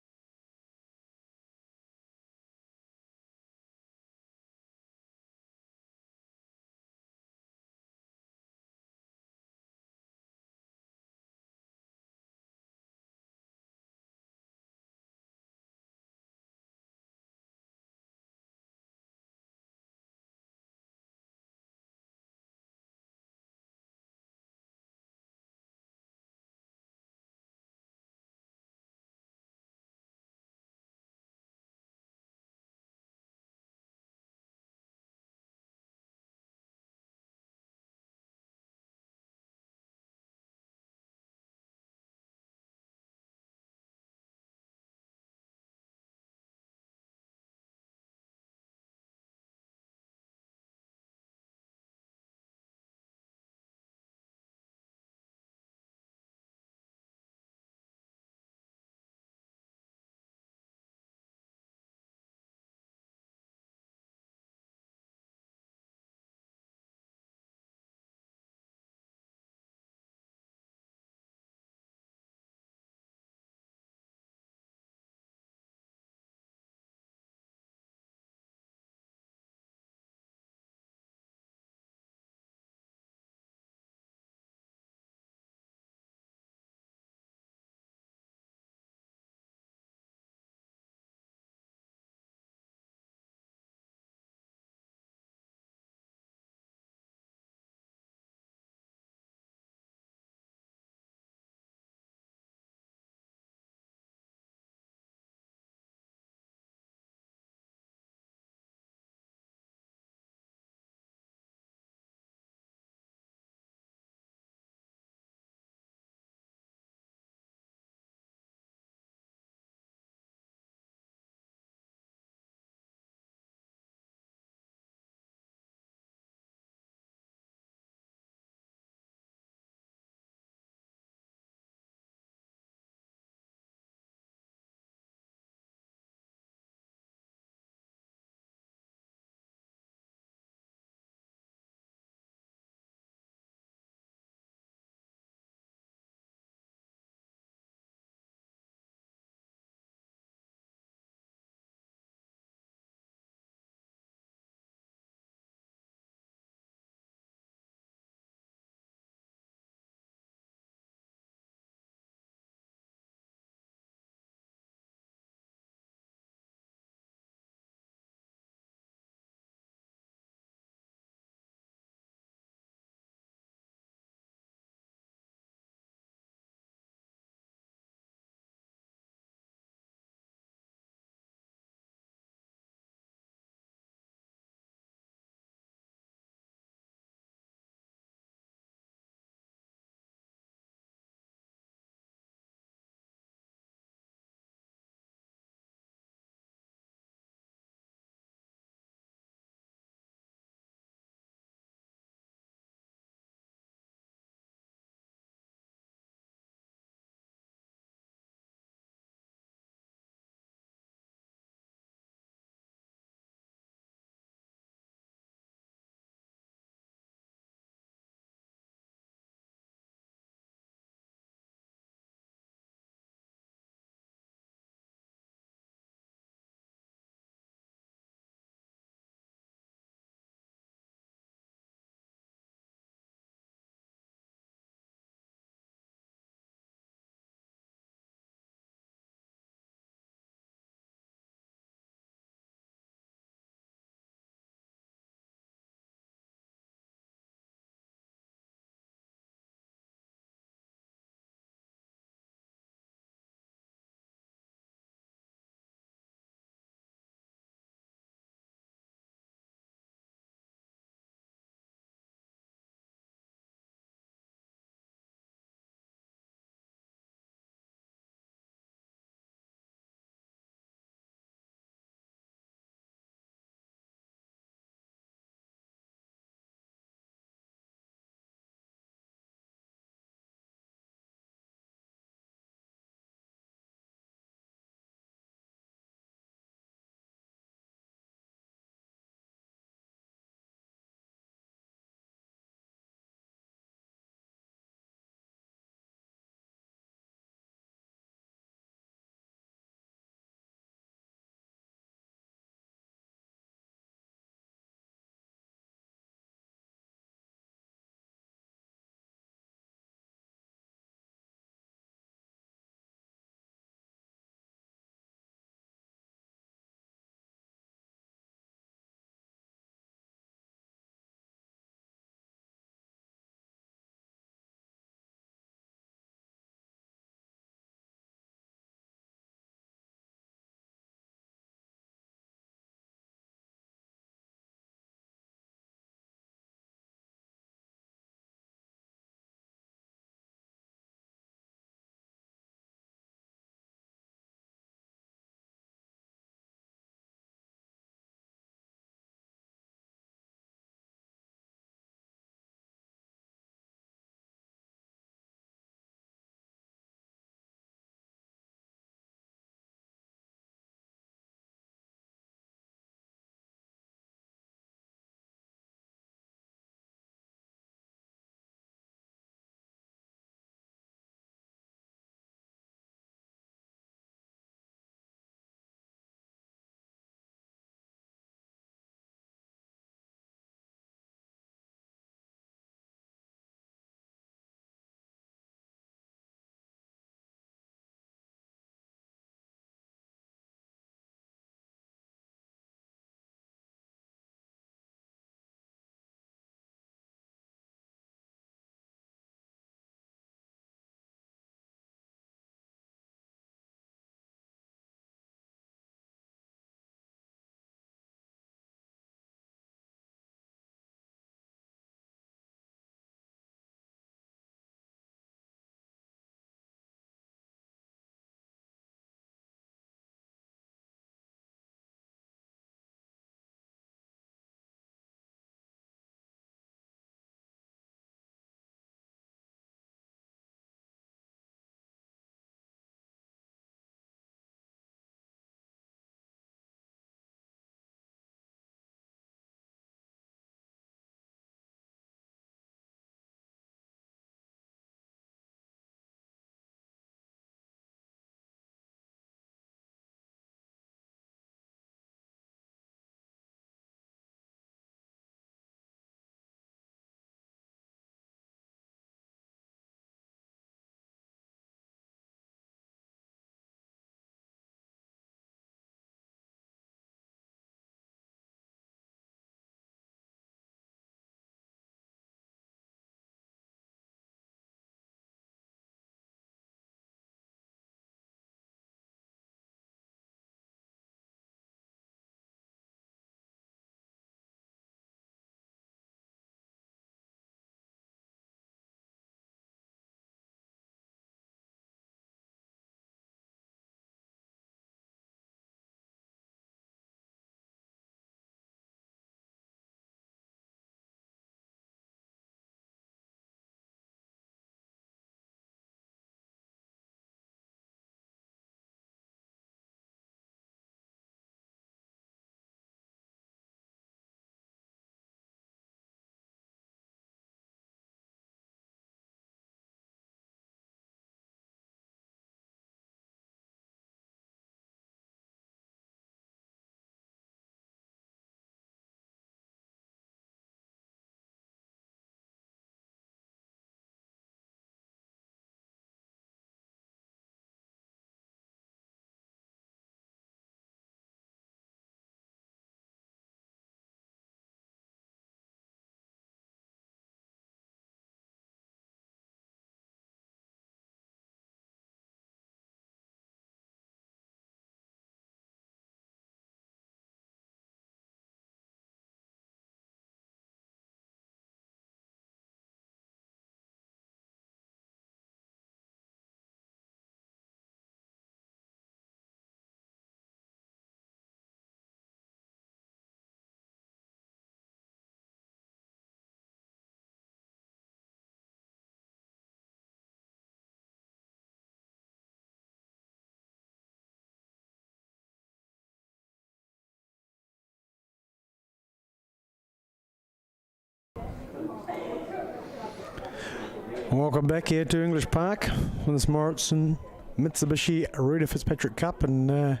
Welcome back here to English Park for this Morrison Mitsubishi Reta Fitzpatrick Cup, and I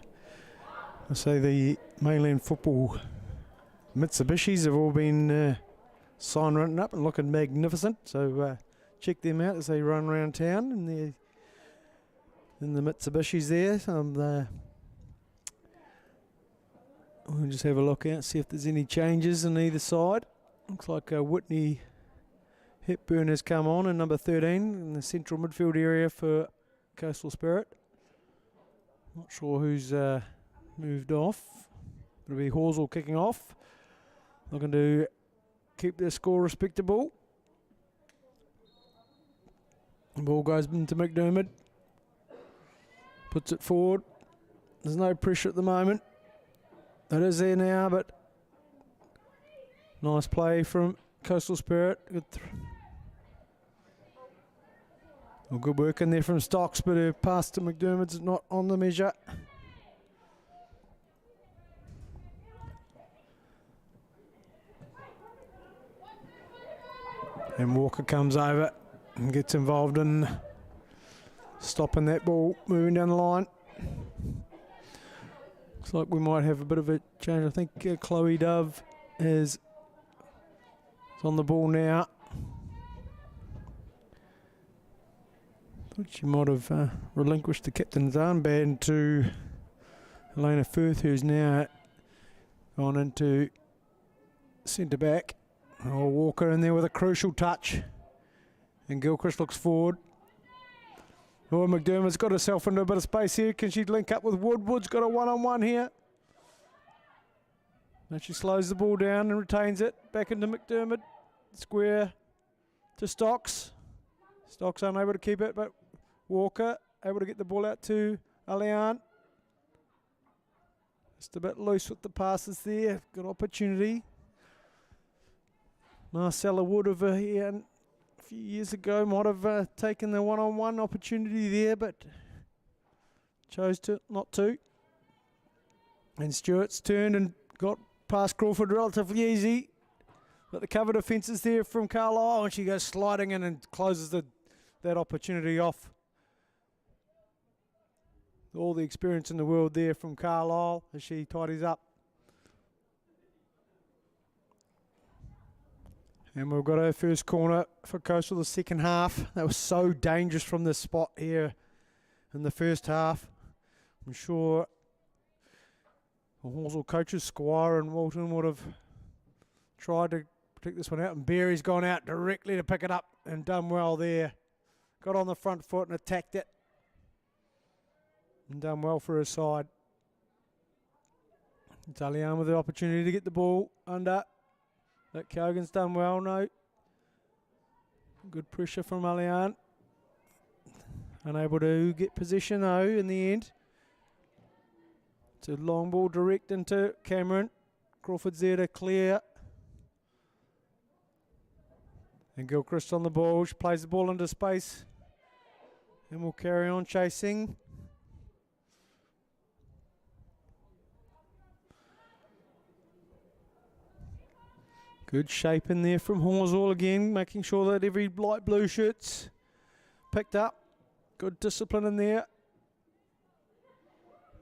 say the mainland football Mitsubishis have all been signed, written up and looking magnificent, so check them out as they run around town in the Mitsubishis there. We'll just have a look out, see if there's any changes on either side. Looks like Whitney Hepburn has come on in number 13 in the central midfield area for Coastal Spirit. Not sure who's moved off. It'll be Halswell kicking off. Looking to keep their score respectable. The ball goes into McDermott. Puts it forward. There's no pressure at the moment. It is there now, but nice play from Coastal Spirit. Good work in there from Stocks, but her pass to McDermott's not on the measure. And Walker comes over and gets involved in stopping that ball moving down the line. Looks like we might have a bit of a change. I think Chloe Dove is on the ball now. Thought she might have relinquished the captain's armband to Elena Firth, who's now gone into centre back. Oh, Walker in there with a crucial touch, and Gilchrist looks forward. Oh, McDermott's got herself into a bit of space here. Can she link up with Wood? Wood's got a one-on-one here. And she slows the ball down and retains it. Back into McDermott. Square to Stocks. Stocks unable to keep it, but Walker able to get the ball out to Alian. Just a bit loose with the passes there. Good opportunity. Marcella Wood over here a few years ago might have taken the one-on-one opportunity there, but chose to not to. And Stewart's turned and got past Crawford relatively easy. But the cover defences there from Carlisle, and she goes sliding in and closes that opportunity off. All the experience in the world there from Carlisle as she tidies up. And we've got our first corner for Coastal the second half. That was so dangerous from this spot here in the first half. I'm sure the Halswell coaches, Squire and Walton, would have tried to protect this one out. And Berry's gone out directly to pick it up and done well there. Got on the front foot and attacked it. And done well for her side. Italian with the opportunity to get the ball under. That Kogan's done well, no. Good pressure from Alian. Unable to get position though in the end. It's a long ball direct into Cameron. Crawford's there to clear. And Gilchrist on the ball. She plays the ball into space. And we'll carry on chasing. Good shape in there from Halswell again, making sure that every light blue shirt's picked up. Good discipline in there.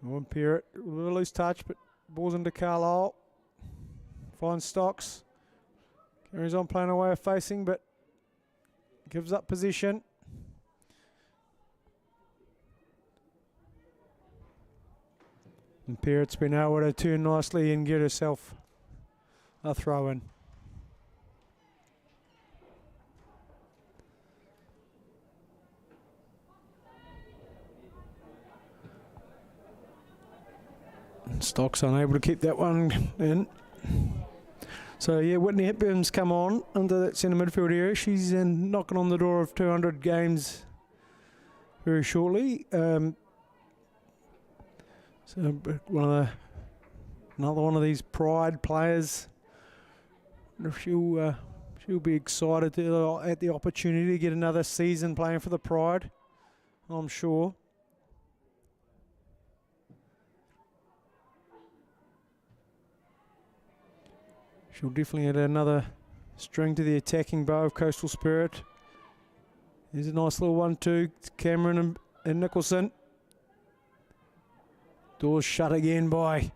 One Parrott with a loose touch, but ball's into Carlisle. Finds Stocks. Carries on playing away of facing, but gives up possession. And Parrott's been able to turn nicely and get herself a throw in. Stocks unable to keep that one in. So yeah, Whitney Hepburn's come on into that centre midfield area. She's knocking on the door of 200 games very shortly. So another one of these Pride players. She'll be excited at the opportunity to get another season playing for the Pride, I'm sure. She'll definitely add another string to the attacking bow of Coastal Spirit. There's a nice little 1-2. Cameron and Nicholson. Doors shut again by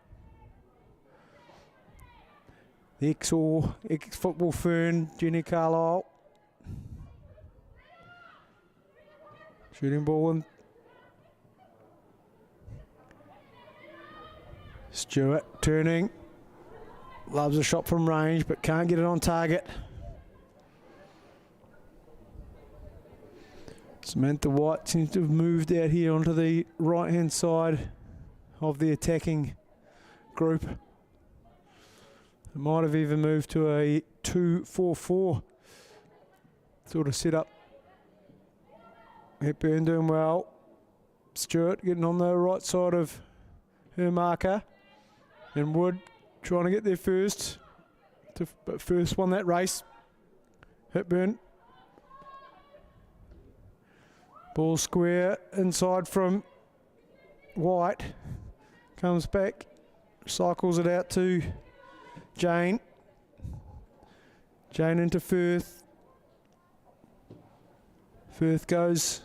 the ex-football Fern, Jenny Carlisle. Shooting ball in. Stewart turning. Loves a shot from range but can't get it on target. Samantha White seems to have moved out here onto the right hand side of the attacking group. It might have even moved to a 2-4-4 sort of setup. Hepburn doing well. Stewart getting on the right side of her marker. And Wood trying to get there first. But first won that race. Hepburn. Ball square inside from White. Comes back. Cycles it out to Jane. Jane into Firth. Firth goes.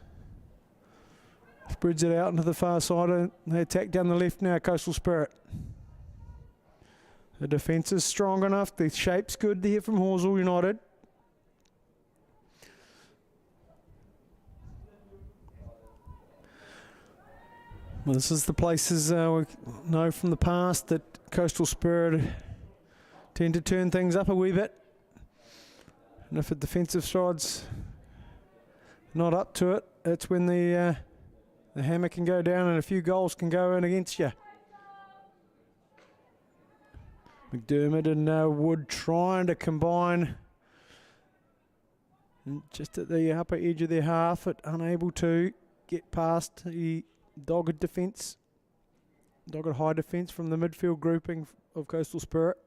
Spreads it out into the far side and they attack down the left now, Coastal Spirit. The defence is strong enough. The shape's good here from Halswell United. Well, this is the places we know from the past that Coastal Spirit tend to turn things up a wee bit. And if the defensive side's not up to it, that's when the hammer can go down and a few goals can go in against you. McDermott and Wood trying to combine. And just at the upper edge of their half, but unable to get past the dogged defence. Dogged high defence from the midfield grouping of Coastal Spirit.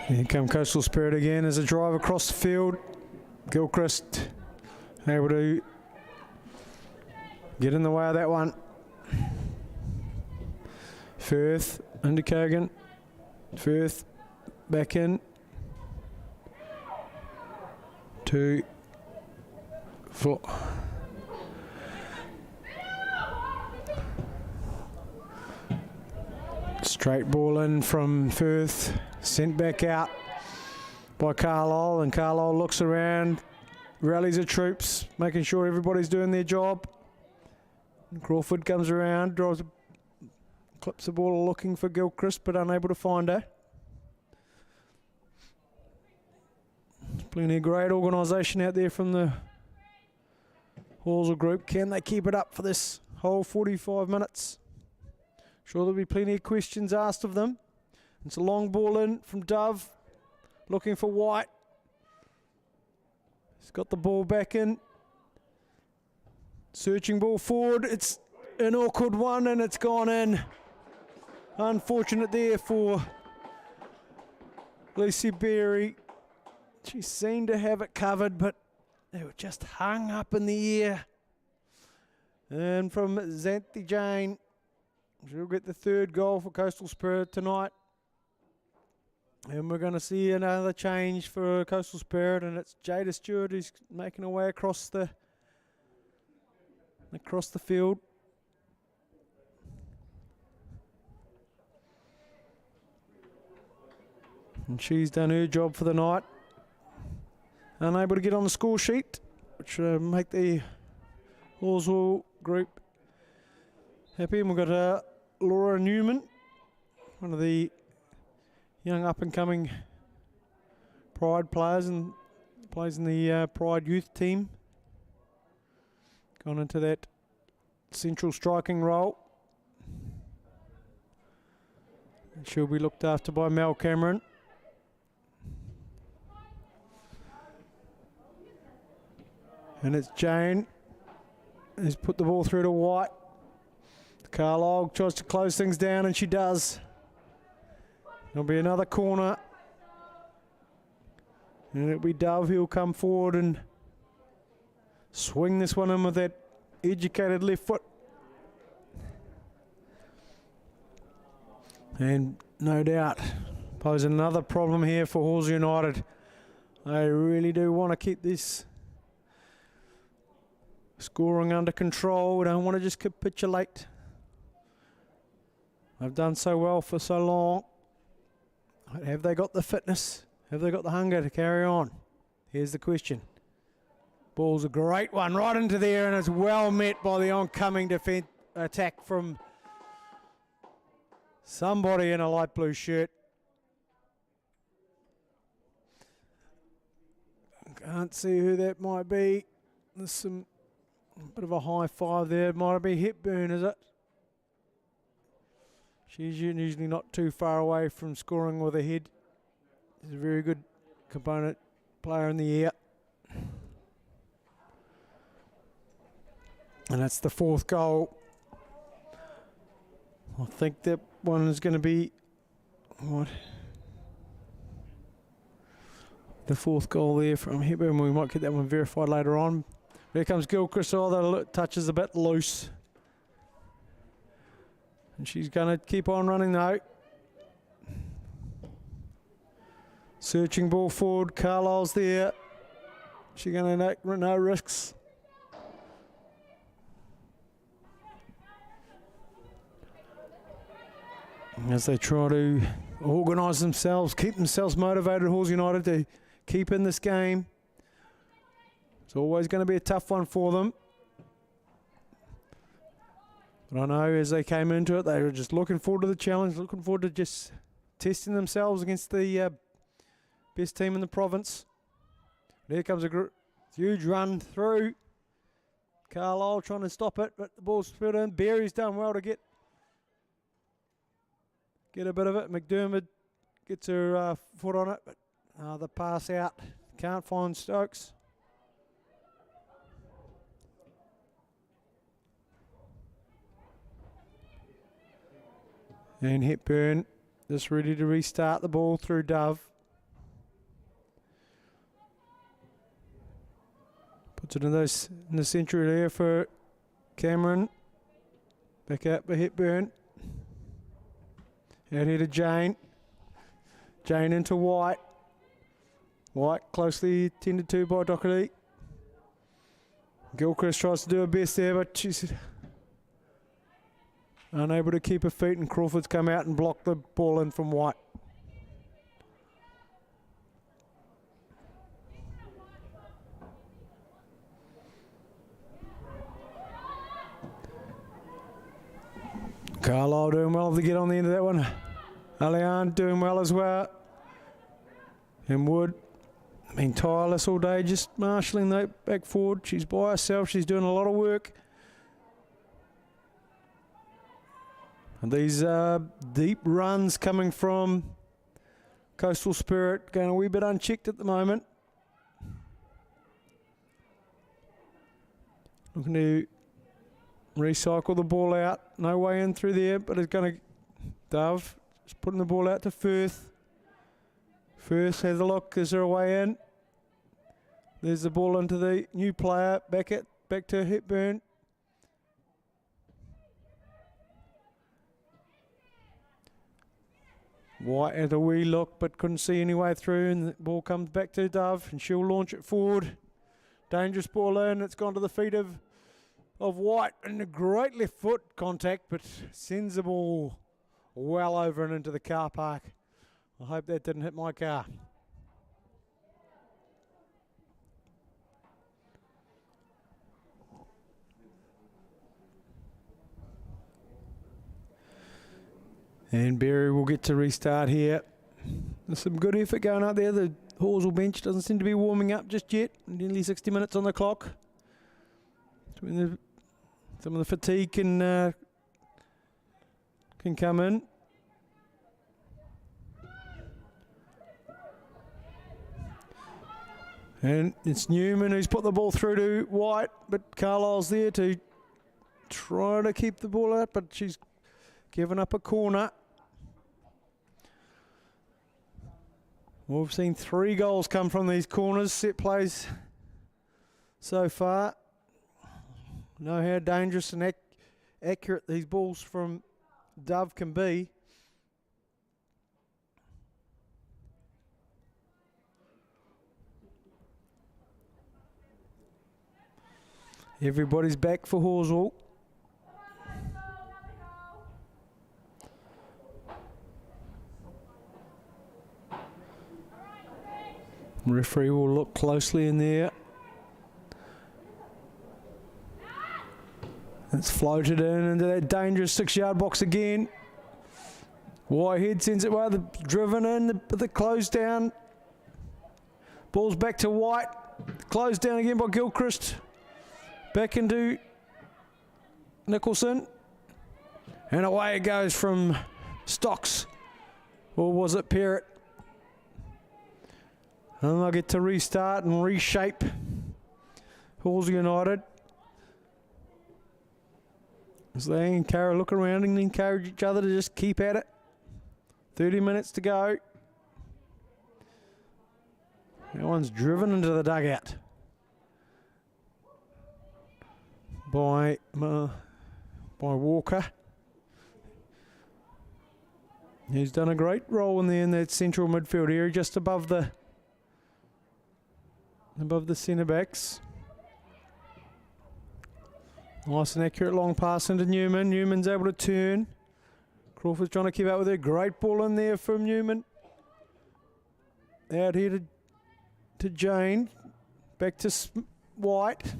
Here come Coastal Spirit again as a drive across the field. Gilchrist able to get in the way of that one. Firth into Kogan. Firth back in. 2, 4. Straight ball in from Firth. Sent back out by Carlisle, and Carlisle looks around, rallies the troops, making sure everybody's doing their job. And Crawford comes around, clips the ball looking for Gilchrist, but unable to find her. There's plenty of great organisation out there from the Halswell group. Can they keep it up for this whole 45 minutes? Sure, there'll be plenty of questions asked of them. It's a long ball in from Dove, looking for White. He's got the ball back in. Searching ball forward. It's an awkward one and it's gone in. Unfortunate there for Lucy Berry. She seemed to have it covered, but they were just hung up in the air. And from Xanthi Jane, she'll get the third goal for Coastal Spirit tonight. And we're going to see another change for Coastal Spirit, and it's Jada Stewart who's making her way across the field. And she's done her job for the night. Unable to get on the score sheet, which make the Halswell group happy. And we've got Laura Newman, one of the young up-and-coming Pride players and plays in the Pride youth team. Gone into that central striking role. And she'll be looked after by Mel Cameron. And it's Jane who's put the ball through to White. Carlisle tries to close things down, and she does. There'll be another corner. And it'll be Dove who'll come forward and swing this one in with that educated left foot. And no doubt posing another problem here for Halswell United. They really do want to keep this scoring under control. We don't want to just capitulate. They've done so well for so long. Have they got the fitness? Have they got the hunger to carry on? Here's the question. Ball's a great one right into there, and it's well met by the oncoming defense attack from somebody in a light blue shirt. Can't see who that might be. There's some bit of a high five there. It might be Hepburn, is it? She's usually not too far away from scoring with a head. She's a very good component player in the air. And that's the fourth goal. I think that one is going to be what? The fourth goal there from Hepburn. We might get that one verified later on. Here comes Gilchrist. Oh, that touch is a bit loose. And she's going to keep on running though. Searching ball forward. Carlisle's there. She's going to take no risks. As they try to organise themselves, keep themselves motivated, Halswell United, to keep in this game. It's always going to be a tough one for them. But I know as they came into it, they were just looking forward to the challenge, looking forward to just testing themselves against the best team in the province. There comes a huge run through. Carlisle trying to stop it, but the ball's spilled in. Berry's done well to get a bit of it. McDermott gets her foot on it, but the pass out. Can't find Stokes. And Hepburn just ready to restart the ball through Dove. Puts it in the centre there for Cameron. Back out for Hepburn. Out here to Jane. Jane into White. White closely tended to by Doherty. Gilchrist tries to do her best there, but she's unable to keep her feet, and Crawford's come out and blocked the ball in from White. Carlisle doing well to get on the end of that one. Allian doing well as well. And Wood, tireless all day, just marshalling that back forward. She's by herself. She's doing a lot of work. And these deep runs coming from Coastal Spirit going a wee bit unchecked at the moment. Looking to recycle the ball out. No way in through there, but it's going to Dove. Just putting the ball out to Firth. Firth has a look. Is there a way in? There's the ball into the new player. Back to Hepburn. White had a wee look but couldn't see any way through, and the ball comes back to Dove and she'll launch it forward. Dangerous ball in. It's gone to the feet of White, and a great left foot contact, but sends the ball well over and into the car park. I hope that didn't hit my car. And Berry will get to restart here. There's some good effort going out there. The Halswell bench doesn't seem to be warming up just yet. Nearly 60 minutes on the clock. Some of the fatigue can come in. And it's Newman who's put the ball through to White, but Carlisle's there to try to keep the ball out, but she's given up a corner. We've seen 3 goals come from these corners, set plays so far. Know how dangerous and accurate these balls from Dove can be. Everybody's back for Halswell. Referee will look closely in there. It's floated in into that dangerous 6-yard box again. Whitehead sends it well, driven in, the close down. Ball's back to White. Closed down again by Gilchrist. Back into Nicholson. And away it goes from Stocks. Or was it Parrott? And they'll get to restart and reshape Halls United. As they look around and encourage each other to just keep at it. 30 minutes to go. That one's driven into the dugout by Walker. He's done a great role in there in that central midfield area, just above the centre backs. Nice and accurate long pass into Newman. Newman's able to turn. Crawford's trying to keep up with it. Great ball in there from Newman. Out here to Jane. Back to White.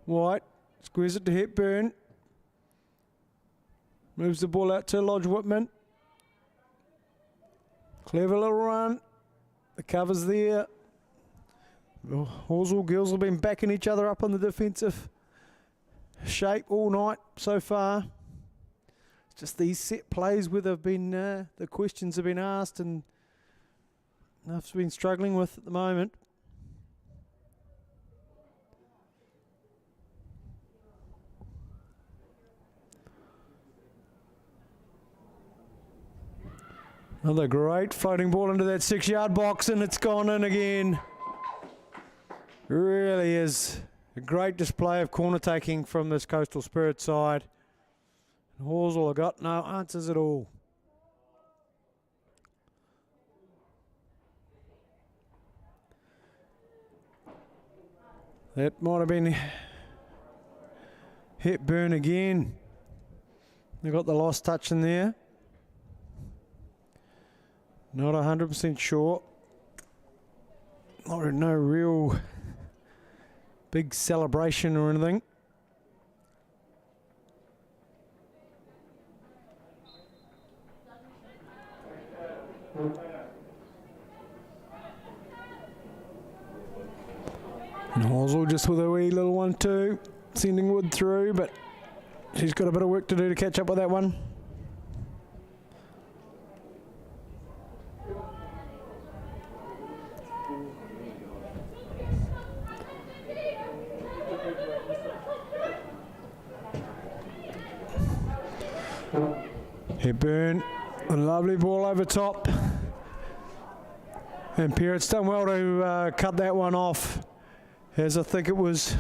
White squares it to Hepburn. Moves the ball out to Lodge Whitman. Clever little run. The cover's there. Halswell girls have been backing each other up on the defensive shape all night so far. It's just these set plays where they've been, the questions have been asked and they've been struggling with at the moment. Another great floating ball into that 6-yard box and it's gone in again. Really is a great display of corner taking from this Coastal Spirit side. Halswell have got no answers at all. That might have been Hepburn again. They got the lost touch in there. Not 100% sure. No real big celebration or anything. And Halswell just with a wee little one too, sending Wood through, but she's got a bit of work to do to catch up with that one. Hepburn, a lovely ball over top. And Parrott's done well to cut that one off, as I think it was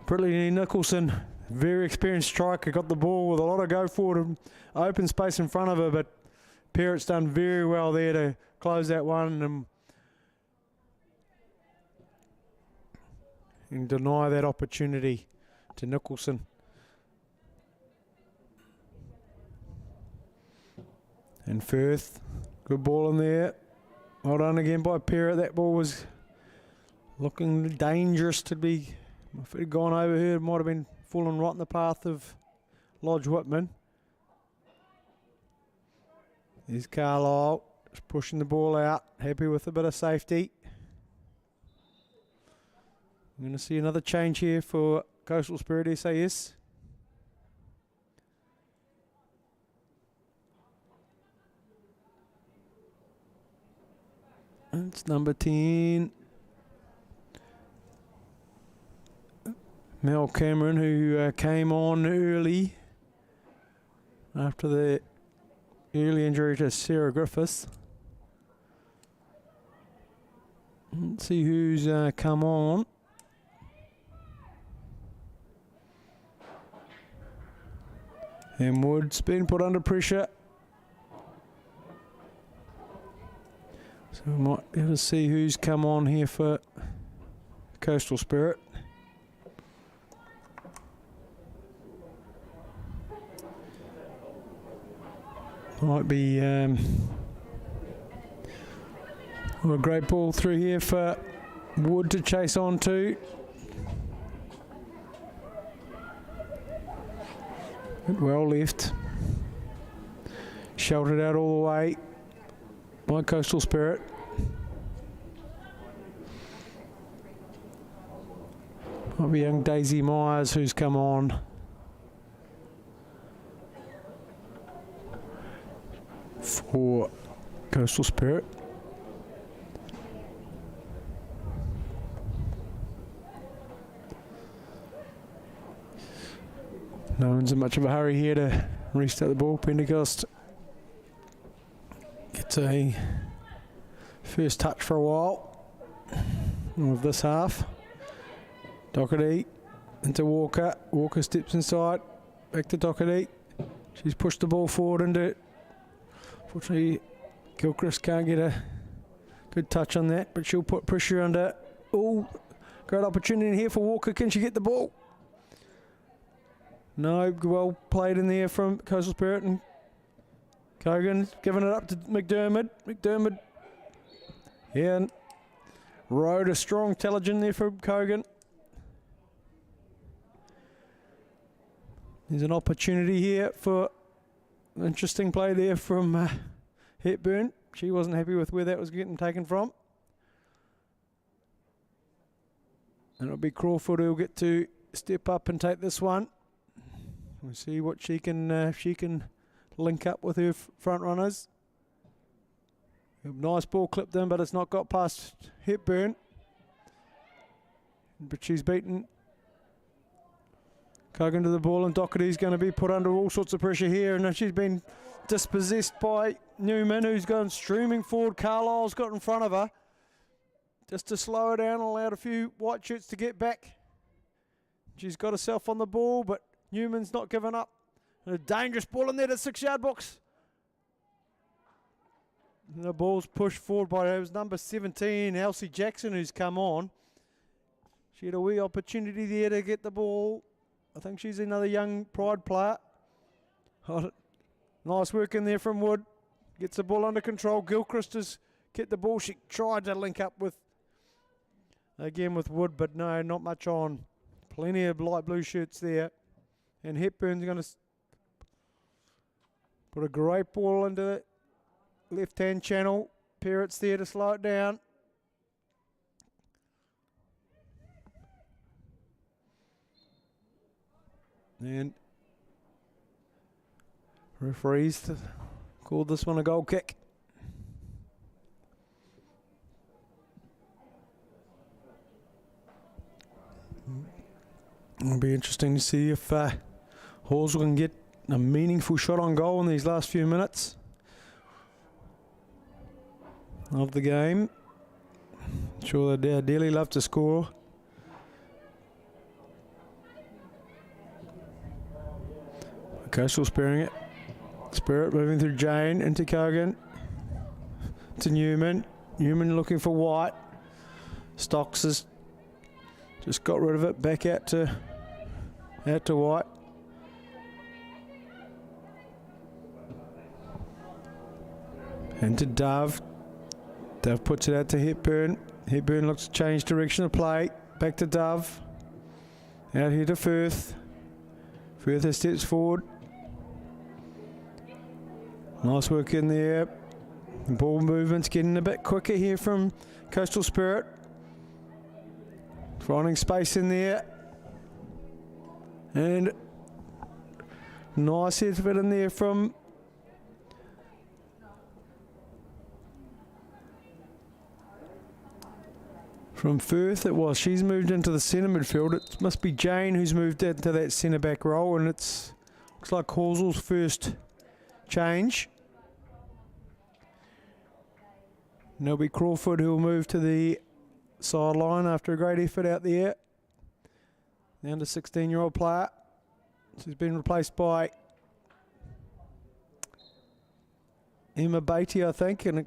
Brittany Nicholson, very experienced striker, got the ball with a lot of go forward, open space in front of her, but Parrott's done very well there to close that one and deny that opportunity to Nicholson. And Firth, good ball in there. Well done again by Parrott. That ball was looking dangerous to be. If it had gone over here, it might have been falling right in the path of Lodge Whitman. There's Carlisle, just pushing the ball out. Happy with a bit of safety. I'm going to see another change here for Coastal Spirit SAS. It's number 10. Mel Cameron, who came on early after the early injury to Sarah Griffiths. Let's see who's come on. And Wood's been put under pressure. So we might be able to see who's come on here for Coastal Spirit. Might be a great ball through here for Wood to chase on to. Well left. Sheltered out all the way by Coastal Spirit. Might be young Daisy Myers who's come on. For Coastal Spirit. No one's in much of a hurry here to restart the ball. Pentecost gets a first touch for a while of this half. Doherty into Walker. Walker steps inside. Back to Doherty. She's pushed the ball forward into it. Unfortunately, Gilchrist can't get a good touch on that, but she'll put pressure under. Oh, great opportunity here for Walker. Can she get the ball? No, well played in there from Coastal Spirit, and Kogan giving it up to McDermott. McDermott, yeah, and rode a strong intelligence there from Kogan. There's an opportunity here for an interesting play there from Hepburn. She wasn't happy with where that was getting taken from. And it'll be Crawford who'll get to step up and take this one. We'll see what she can link up with her front runners. Nice ball clipped in, but it's not got past Hepburn. But she's beaten Kogan to the ball, and Doherty's going to be put under all sorts of pressure here, and she's been dispossessed by Newman, who's gone streaming forward. Carlisle's got in front of her just to slow her down, allowed a few white shirts to get back. She's got herself on the ball, but Newman's not giving up. And a dangerous ball in there to 6-yard box. And the ball's pushed forward by it was number 17, Elsie Jackson, who's come on. She had a wee opportunity there to get the ball. I think she's another young Pride player. Nice work in there from Wood. Gets the ball under control. Gilchrist has get the ball. She tried to link up with Wood, but no, not much on. Plenty of light blue shirts there. And Hepburn's going to put a great ball into the left-hand channel. Parrott's there to slow it down. And referees called this one a goal kick. It'll be interesting to see if Halswell can get a meaningful shot on goal in these last few minutes of the game. Sure, they'd dearly love to score. Coastal sparing it. Spirit moving through Jane into Kogan. To Newman. Newman looking for White. Stocks has just got rid of it. Back out to White. And to Dove. Dove puts it out to Hepburn. Hepburn looks to change direction of play. Back to Dove. Out here to Firth. Firth has steps forward. Nice work in there. Ball movement's getting a bit quicker here from Coastal Spirit. Finding space in there. And nice effort in there from Firth. It was. She's moved into the centre midfield. It must be Jane who's moved into that centre back role, and it's looks like Halswell's first change. And it'll be Crawford who will move to the sideline after a great effort out there. The under 16-year-old player. She's been replaced by Emma Beatty, I think, and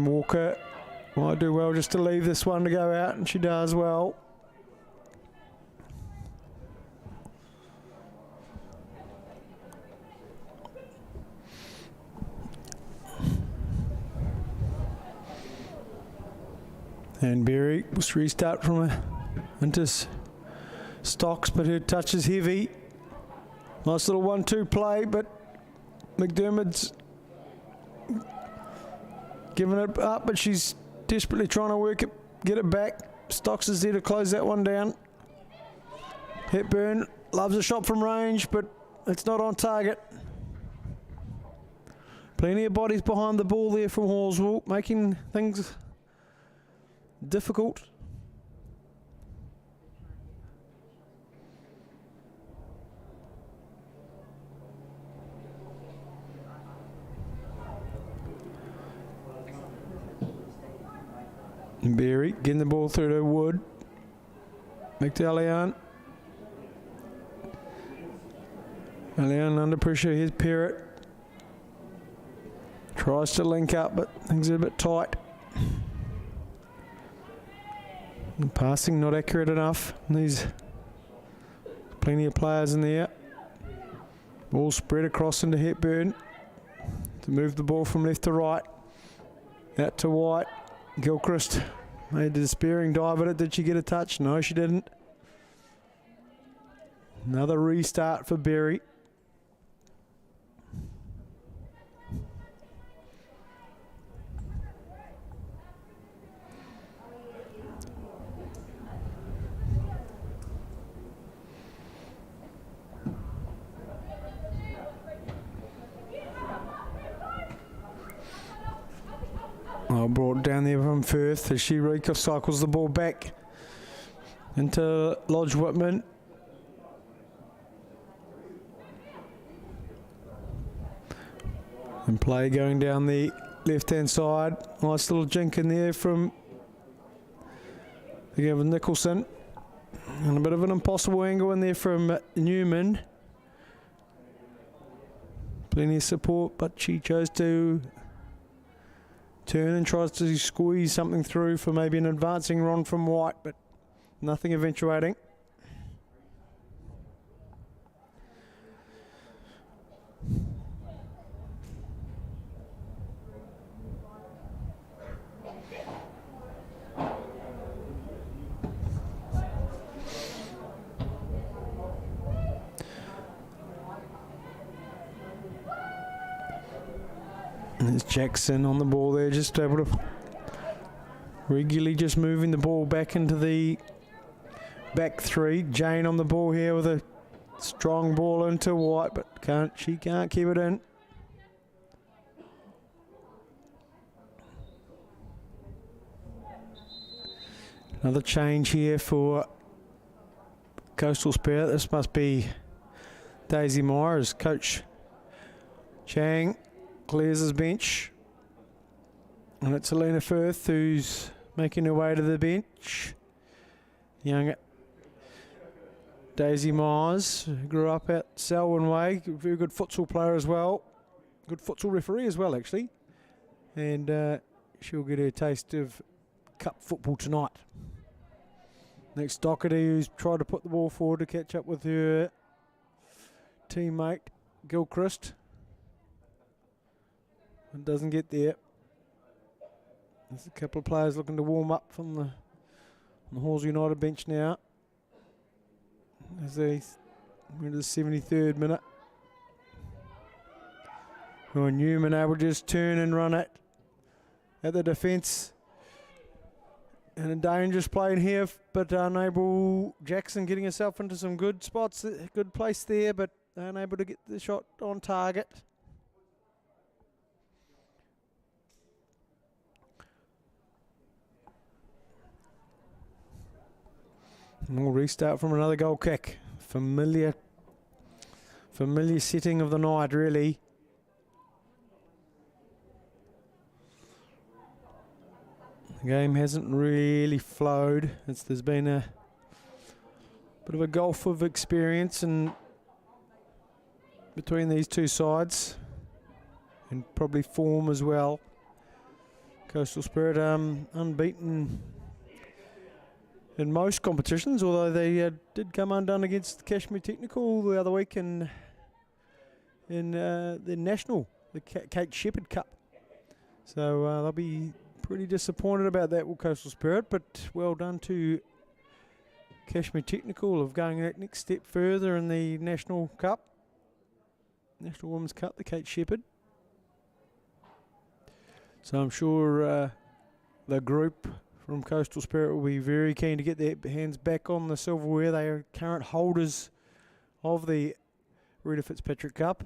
Walker might do well just to leave this one to go out, and she does well. And Berry must restart from into Stocks, but her touch is heavy. Nice little 1-2 play, but McDermott's giving it up, but she's desperately trying to get it back. Stocks is there to close that one down. Hepburn loves a shot from range, but it's not on target. Plenty of bodies behind the ball there from Halswell, making things difficult. Berry getting the ball through to Wood. McDallion. Allian under pressure. Here's Perrott. Tries to link up, but things are a bit tight. And passing not accurate enough. There's plenty of players in there. Ball spread across into Hepburn to move the ball from left to right. Out to White. Gilchrist made a despairing dive at it. Did she get a touch? No, she didn't. Another restart for Berry. Brought down there from Firth as she cycles the ball back into Lodge Whitman. And play going down the left-hand side. Nice little jink in there from again Nicholson. And a bit of an impossible angle in there from Newman. Plenty of support, but she chose to turn and tries to squeeze something through for maybe an advancing run from White, but nothing eventuating. There's Jackson on the ball there, just able to regularly just moving the ball back into the back three. Jane on the ball here with a strong ball into White, but she can't keep it in. Another change here for Coastal Spirit. This must be Daisy Myers. Coach Chang clears his bench, and it's Helena Firth who's making her way to the bench. Young Daisy Myers grew up at Selwyn Way, very good futsal player as well, good futsal referee as well actually, and she'll get her taste of cup football tonight. Next, Doherty, who's tried to put the ball forward to catch up with her teammate Gilchrist. And doesn't get there. There's a couple of players looking to warm up from the Halls United bench now. As they went to the 73rd minute. Newman able to just turn and run it at the defence. And a dangerous play in here, but unable. Jackson getting herself into some good spots, good place there, but unable to get the shot on target. And we'll restart from another goal kick. Familiar setting of the night, really. The game hasn't really flowed. There's been a Bit of a gulf of experience and between these two sides, and probably form as well. Coastal Spirit unbeaten in most competitions, although they did come undone against Kashmir Technical the other week in the national, the Kate Shepherd Cup. So they'll be pretty disappointed about that, will Coastal Spirit, but well done to Kashmir Technical of going that next step further in the National Cup, National Women's Cup, the Kate Shepherd. So I'm sure the group from Coastal Spirit will be very keen to get their hands back on the silverware. They are current holders of the Reta Fitzpatrick Cup.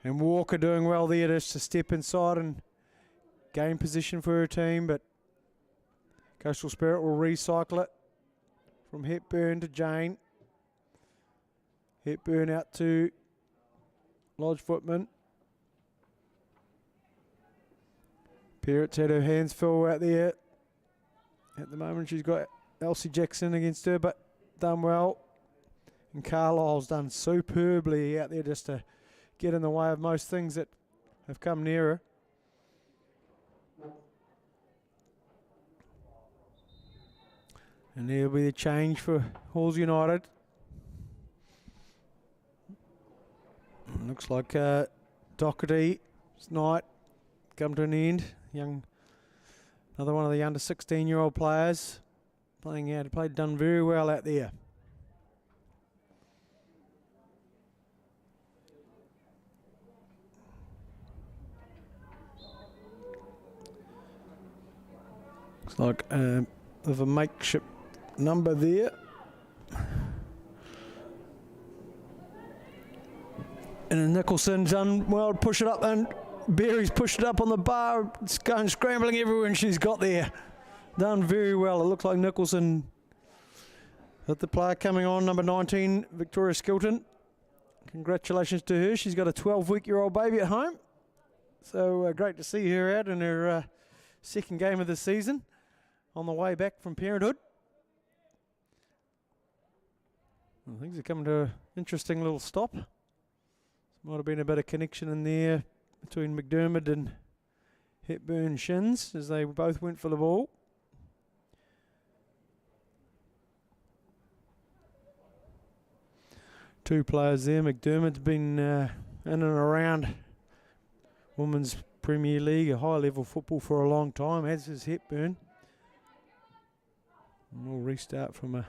And Walker doing well there just to step inside and gain position for her team, but Coastal Spirit will recycle it from Hepburn to Jane. Hepburn out to Lodge Footman. Parrott's had her hands full out there. At the moment she's got Elsie Jackson against her, but done well. And Carlisle's done superbly out there just to get in the way of most things that have come near her. And there'll be the change for Halls United. Looks like Doherty's night come to an end. Another one of the under 16-year-old players done very well out there. Looks like of a makeshift number there. And Nicholson done well to push it up, and Berry's pushed it up on the bar. It's going scrambling everywhere, and she's got there. Done very well. It looks like Nicholson, with the player coming on, number 19, Victoria Skilton. Congratulations to her. She's got a 12-week-old baby at home. So great to see her out in her second game of the season on the way back from parenthood. Well, things are coming to an interesting little stop. Might have been a bit of connection in there between McDermott and Hepburn Shins as they both went for the ball. Two players there. McDermott's been in and around Women's Premier League, a high-level football for a long time, as is Hepburn. And we'll restart from a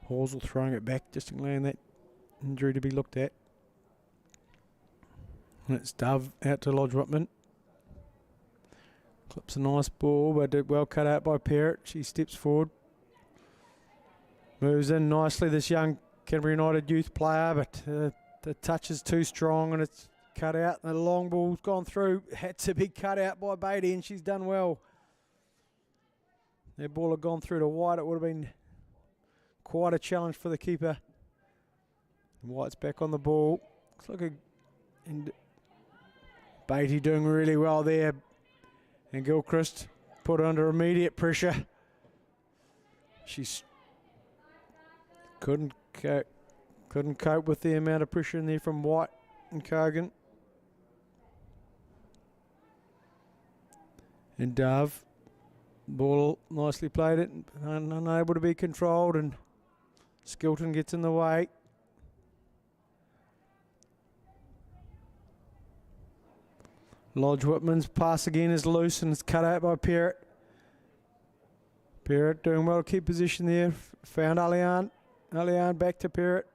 Horsell throwing it back, just allowing that injury to be looked at. And it's Dove out to Lodge Whitman. Clips a nice ball, but well cut out by Parrott. She steps forward. Moves in nicely, this young Canterbury United youth player, but the touch is too strong and it's cut out. The long ball's gone through. Had to be cut out by Beatty, and she's done well. That ball had gone through to White. It would have been quite a challenge for the keeper. And White's back on the ball. Looks like Beatty doing really well there. And Gilchrist put her under immediate pressure. She couldn't cope with the amount of pressure in there from White and Kogan. And Dove, ball nicely played it, unable to be controlled, and Skilton gets in the way. Lodge Whitman's pass again is loose and it's cut out by Parrott. Parrott doing well to keep position there. Found Alian. Alian back to Parrott.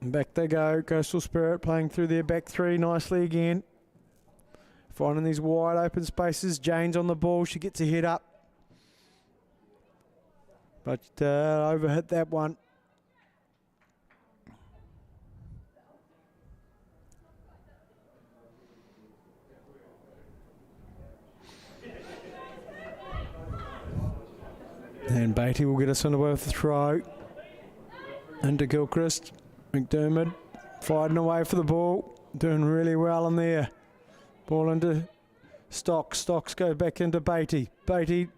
And back they go. Coastal Spirit playing through their back three nicely again. Finding these wide open spaces. Jane's on the ball. She gets a head up. But overhit that one. And Beatty will get us on the way with the throw. Into Gilchrist. McDermott fighting away for the ball. Doing really well in there. Ball into Stocks go back into Beatty. Beatty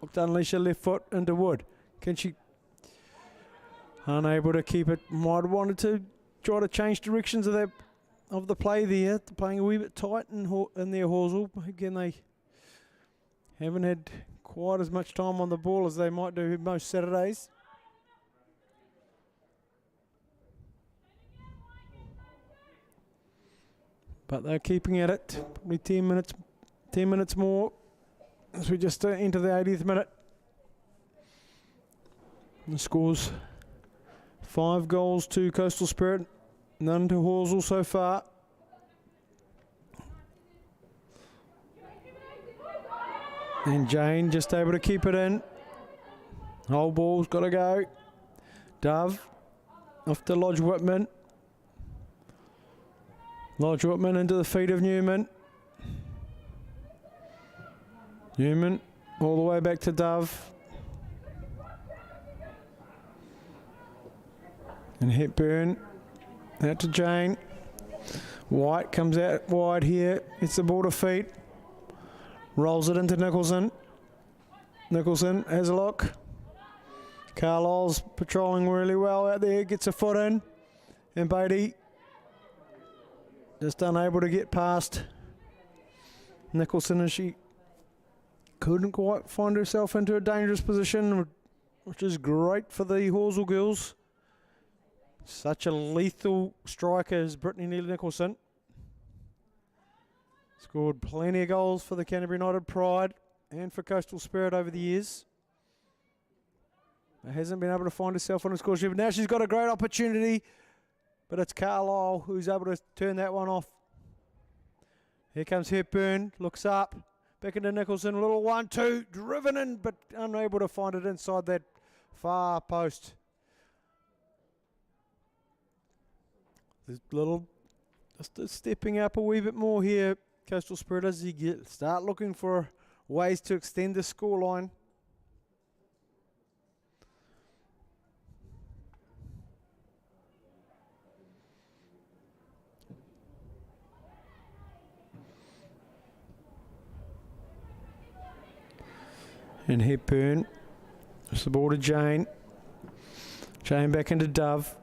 looked to unleash her left foot into Wood. Can she? Unable to keep it. Might have wanted to try to change directions of the play there. They're playing a wee bit tight in their Halswell. Again, they haven't had quite as much time on the ball as they might do most Saturdays. But they're keeping at it. Probably 10 minutes more as we just enter the 80th minute. The score's 5 goals to Coastal Spirit, none to Halswell so far. And Jane just able to keep it in. Whole ball's got to go. Dove off to Lodge Whitman. Lodge Whitman into the feet of Newman. Newman all the way back to Dove. And Hepburn out to Jane. White comes out wide here. It's the ball to feet. Rolls it into Nicholson. Nicholson has a look. Carlisle's patrolling really well out there. Gets a foot in. And Beatty just unable to get past Nicholson as she couldn't quite find herself into a dangerous position, which is great for the Halswell girls. Such a lethal striker as Brittany Neal Nicholson. Scored plenty of goals for the Canterbury United Pride and for Coastal Spirit over the years. But hasn't been able to find herself on a score sheet. But now she's got a great opportunity. But it's Carlisle who's able to turn that one off. Here comes Hepburn. Looks up. Back into Nicholson. A little 1-2. Driven in, but unable to find it inside that far post. This little, just stepping up a wee bit more here, Coastal Spirit, as you start looking for ways to extend the scoreline. And Hepburn, just the ball to Jane. Jane back into Dove.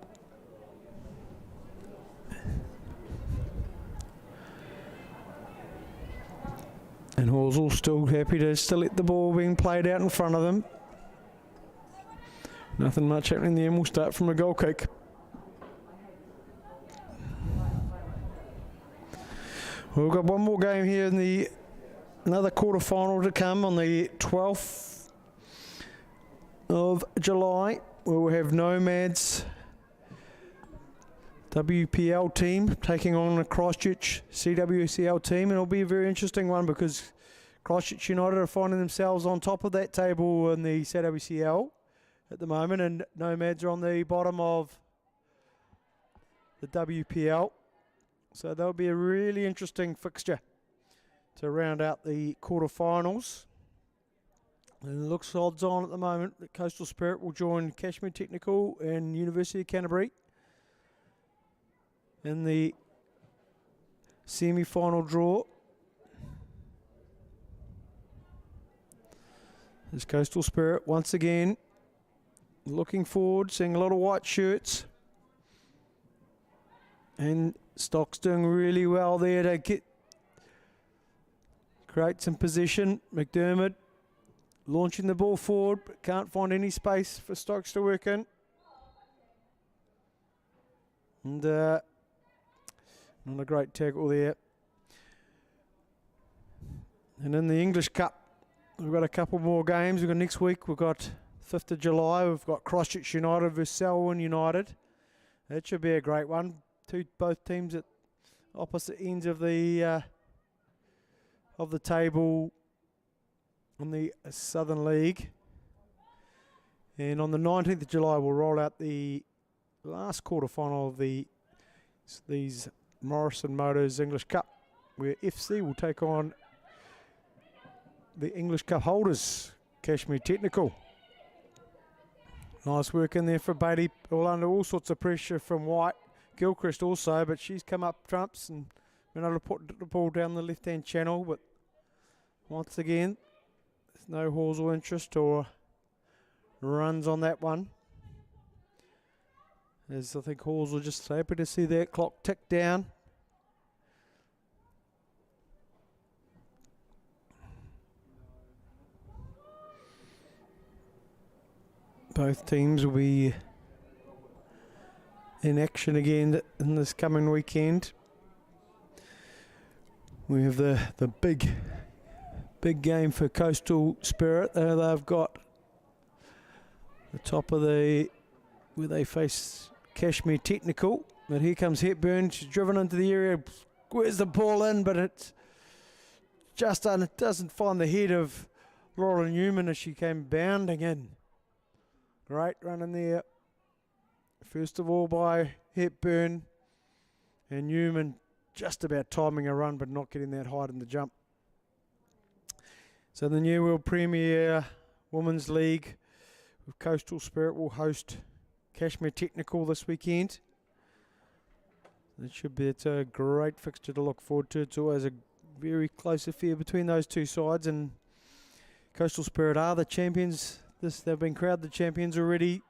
And Halswell still happy to still let the ball being played out in front of them. Nothing much happening there, and we'll start from a goal kick. Well, we've got one more game here in another quarter final to come on the 12th of July, where we'll have Nomads WPL team taking on a Christchurch CWCL team, and it'll be a very interesting one because Christchurch United are finding themselves on top of that table in the CWCL at the moment, and Nomads are on the bottom of the WPL, so that'll be a really interesting fixture to round out the quarterfinals. And it looks odds on at the moment that Coastal Spirit will join Kashmir Technical and University of Canterbury in the semi-final draw. There's Coastal Spirit once again looking forward, seeing a lot of white shirts. And Stock's doing really well there to create some position. McDermott launching the ball forward, but can't find any space for Stokes to work in. And not a great tackle there. And in the English Cup, we've got a couple more games. We've got next week, we've got 5th of July, we've got Christchurch United versus Selwyn United. That should be a great one. Both teams at opposite ends of the table on the Southern League. And on the 19th of July, we'll roll out the last quarter-final of these Morrison Motors English Cup, where FC will take on the English Cup holders, Kashmir Technical. Nice work in there for Beatty, all under all sorts of pressure from White. Gilchrist also, but she's come up trumps and been able to put the ball down the left-hand channel, but once again. There's no Halswell interest or runs on that one. As I think Halswell just happy to see that clock tick down. Both teams will be in action again in this coming weekend. We have the big game for Coastal Spirit. They've got the top of where they face Kashmir Technical. But here comes Hepburn. She's driven into the area. Where's the ball in? But it just doesn't find the head of Laura Newman as she came bounding in. Great run in there. First of all by Hepburn, and Newman just about timing a run but not getting that height in the jump. So the New World Premier Women's League with Coastal Spirit will host Kashmir Technical this weekend. It's a great fixture to look forward to. It's always a very close affair between those two sides, and Coastal Spirit are the champions. They've been crowned the champions already.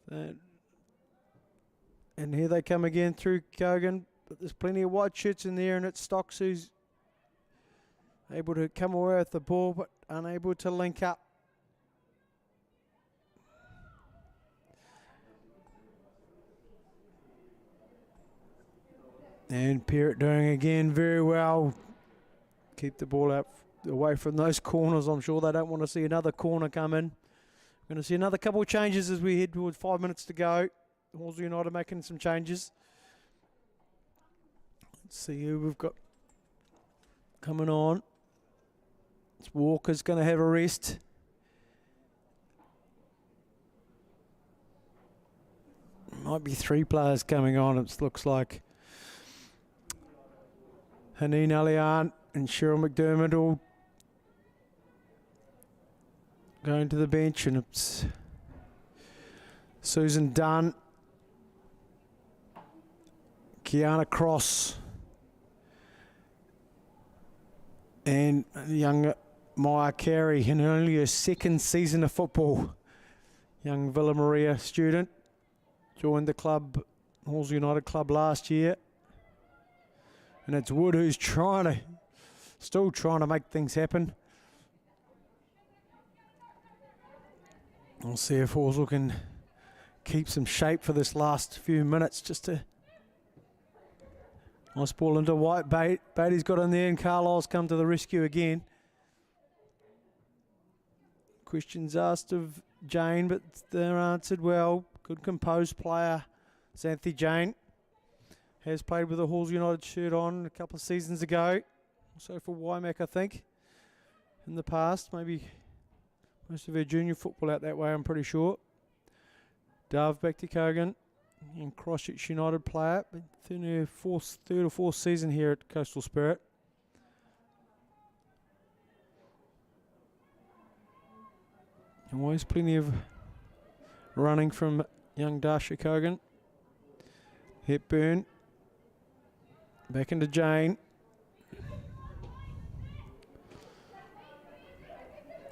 And here they come again through Kogan. But there's plenty of white shirts in there, and it's Stocks who's able to come away with the ball but unable to link up. And Perrott doing again very well. Keep the ball out away from those corners. I'm sure they don't want to see another corner come in. We're going to see another couple of changes as we head towards 5 minutes to go. Halswell United making some changes. Let's see who we've got coming on. It's Walker's going to have a rest. Might be 3 players coming on, it looks like. Haneen Alian and Cheryl McDermott all going to the bench, and it's Susan Dunn, Kiana Cross, and young Maya Carey in only her second season of football. Young Villa Maria student, joined the club, Halswell United club last year. And it's Wood who's still trying to make things happen. We'll see if Halswell can keep some shape for this last few minutes. Nice ball into White. Beatty's got in there, and Carlisle's come to the rescue again. Questions asked of Jane, but they're answered well. Good composed player, Xanthi Jane. Has played with a Halswell United shirt on a couple of seasons ago. Also for Waimak, I think, in the past. Maybe most of her junior football out that way, I'm pretty sure. Dove back to Kogan. And Christchurch United player. In her third or fourth season here at Coastal Spirit. And always plenty of running from young Dasha Kogan. Hepburn. Back into Jane.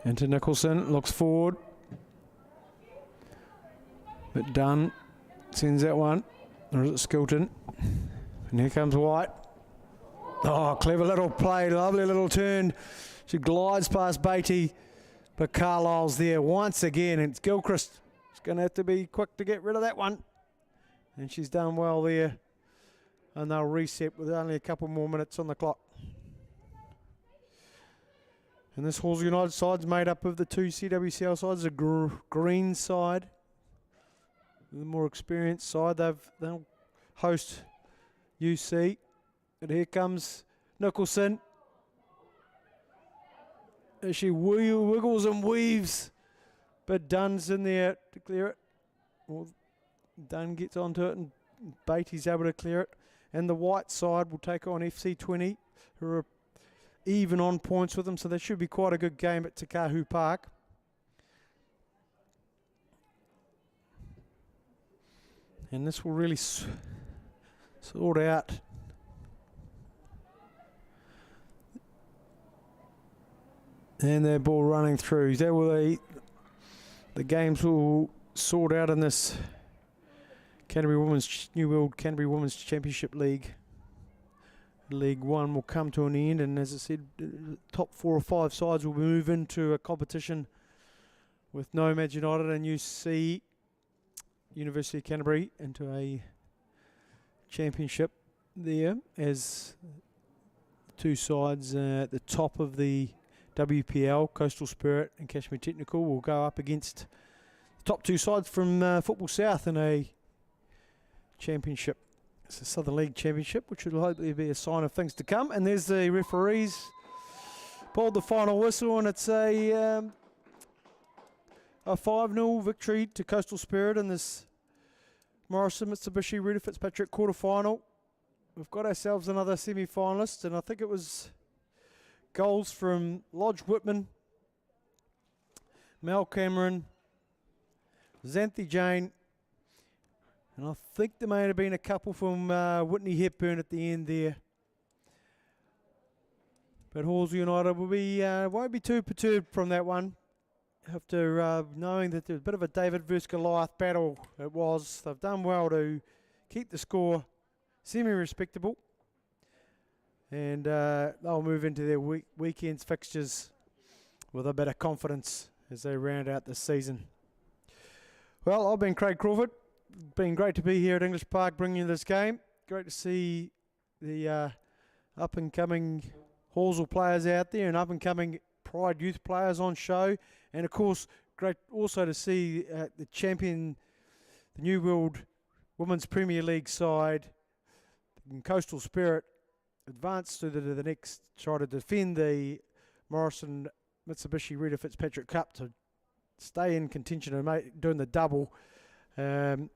Into Nicholson, looks forward. But Dunn sends that one. Or is it Skilton? And here comes White. Oh, clever little play, lovely little turn. She glides past Beatty, but Carlisle's there once again. And it's Gilchrist. She's going to have to be quick to get rid of that one. And she's done well there. And they'll reset with only a couple more minutes on the clock. And this Halswell United side's made up of the two CWCL sides, the green side, the more experienced side. They'll host UC. And here comes Nicholson. As she wiggles and weaves, but Dunn's in there to clear it. Well, Dunn gets onto it, and Beatty's able to clear it. And the white side will take on FC20, who are even on points with them, so that should be quite a good game at Takahu Park. And this will really sort out And their ball running through. That will the games will sort out in this New World Canterbury Women's Championship League. League 1 will come to an end, and as I said, top 4 or 5 sides will move into a competition with Nomads United and UC University of Canterbury into a championship there, as two sides at the top of the WPL, Coastal Spirit and Kashmir Technical, will go up against the top 2 sides from Football South in a championship. It's a Southern League Championship, which will hopefully be a sign of things to come. And there's the referees pulled the final whistle, and it's a 5-0 victory to Coastal Spirit in this Morrison Mitsubishi Reta Fitzpatrick quarter-final. We've got ourselves another semi-finalist, and I think it was goals from Lodge Whitman, Mel Cameron, Xanthi Jane, and I think there may have been a couple from Whitney Hepburn at the end there. But Halswell United will be won't be too perturbed from that one, after knowing that there was a bit of a David versus Goliath battle. It was. They've done well to keep the score semi-respectable, and they'll move into their weekend's fixtures with a bit of confidence as they round out this season. Well, I've been Craig Crawford. Been great to be here at English Park bringing you this game. Great to see the up-and-coming Halswell players out there and up-and-coming Pride youth players on show. And, of course, great also to see the champion, the New World Women's Premier League side, Coastal Spirit, advance to the next, try to defend the Morrison Mitsubishi Reta Fitzpatrick Cup to stay in contention and doing the double. And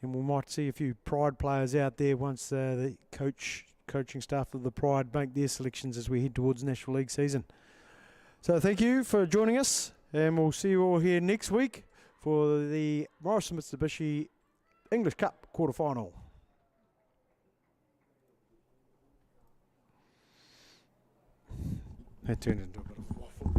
we might see a few Pride players out there once the coaching staff of the Pride make their selections as we head towards National League season. So thank you for joining us, and we'll see you all here next week for the Morrison Mitsubishi English Cup quarter-final. That turned into a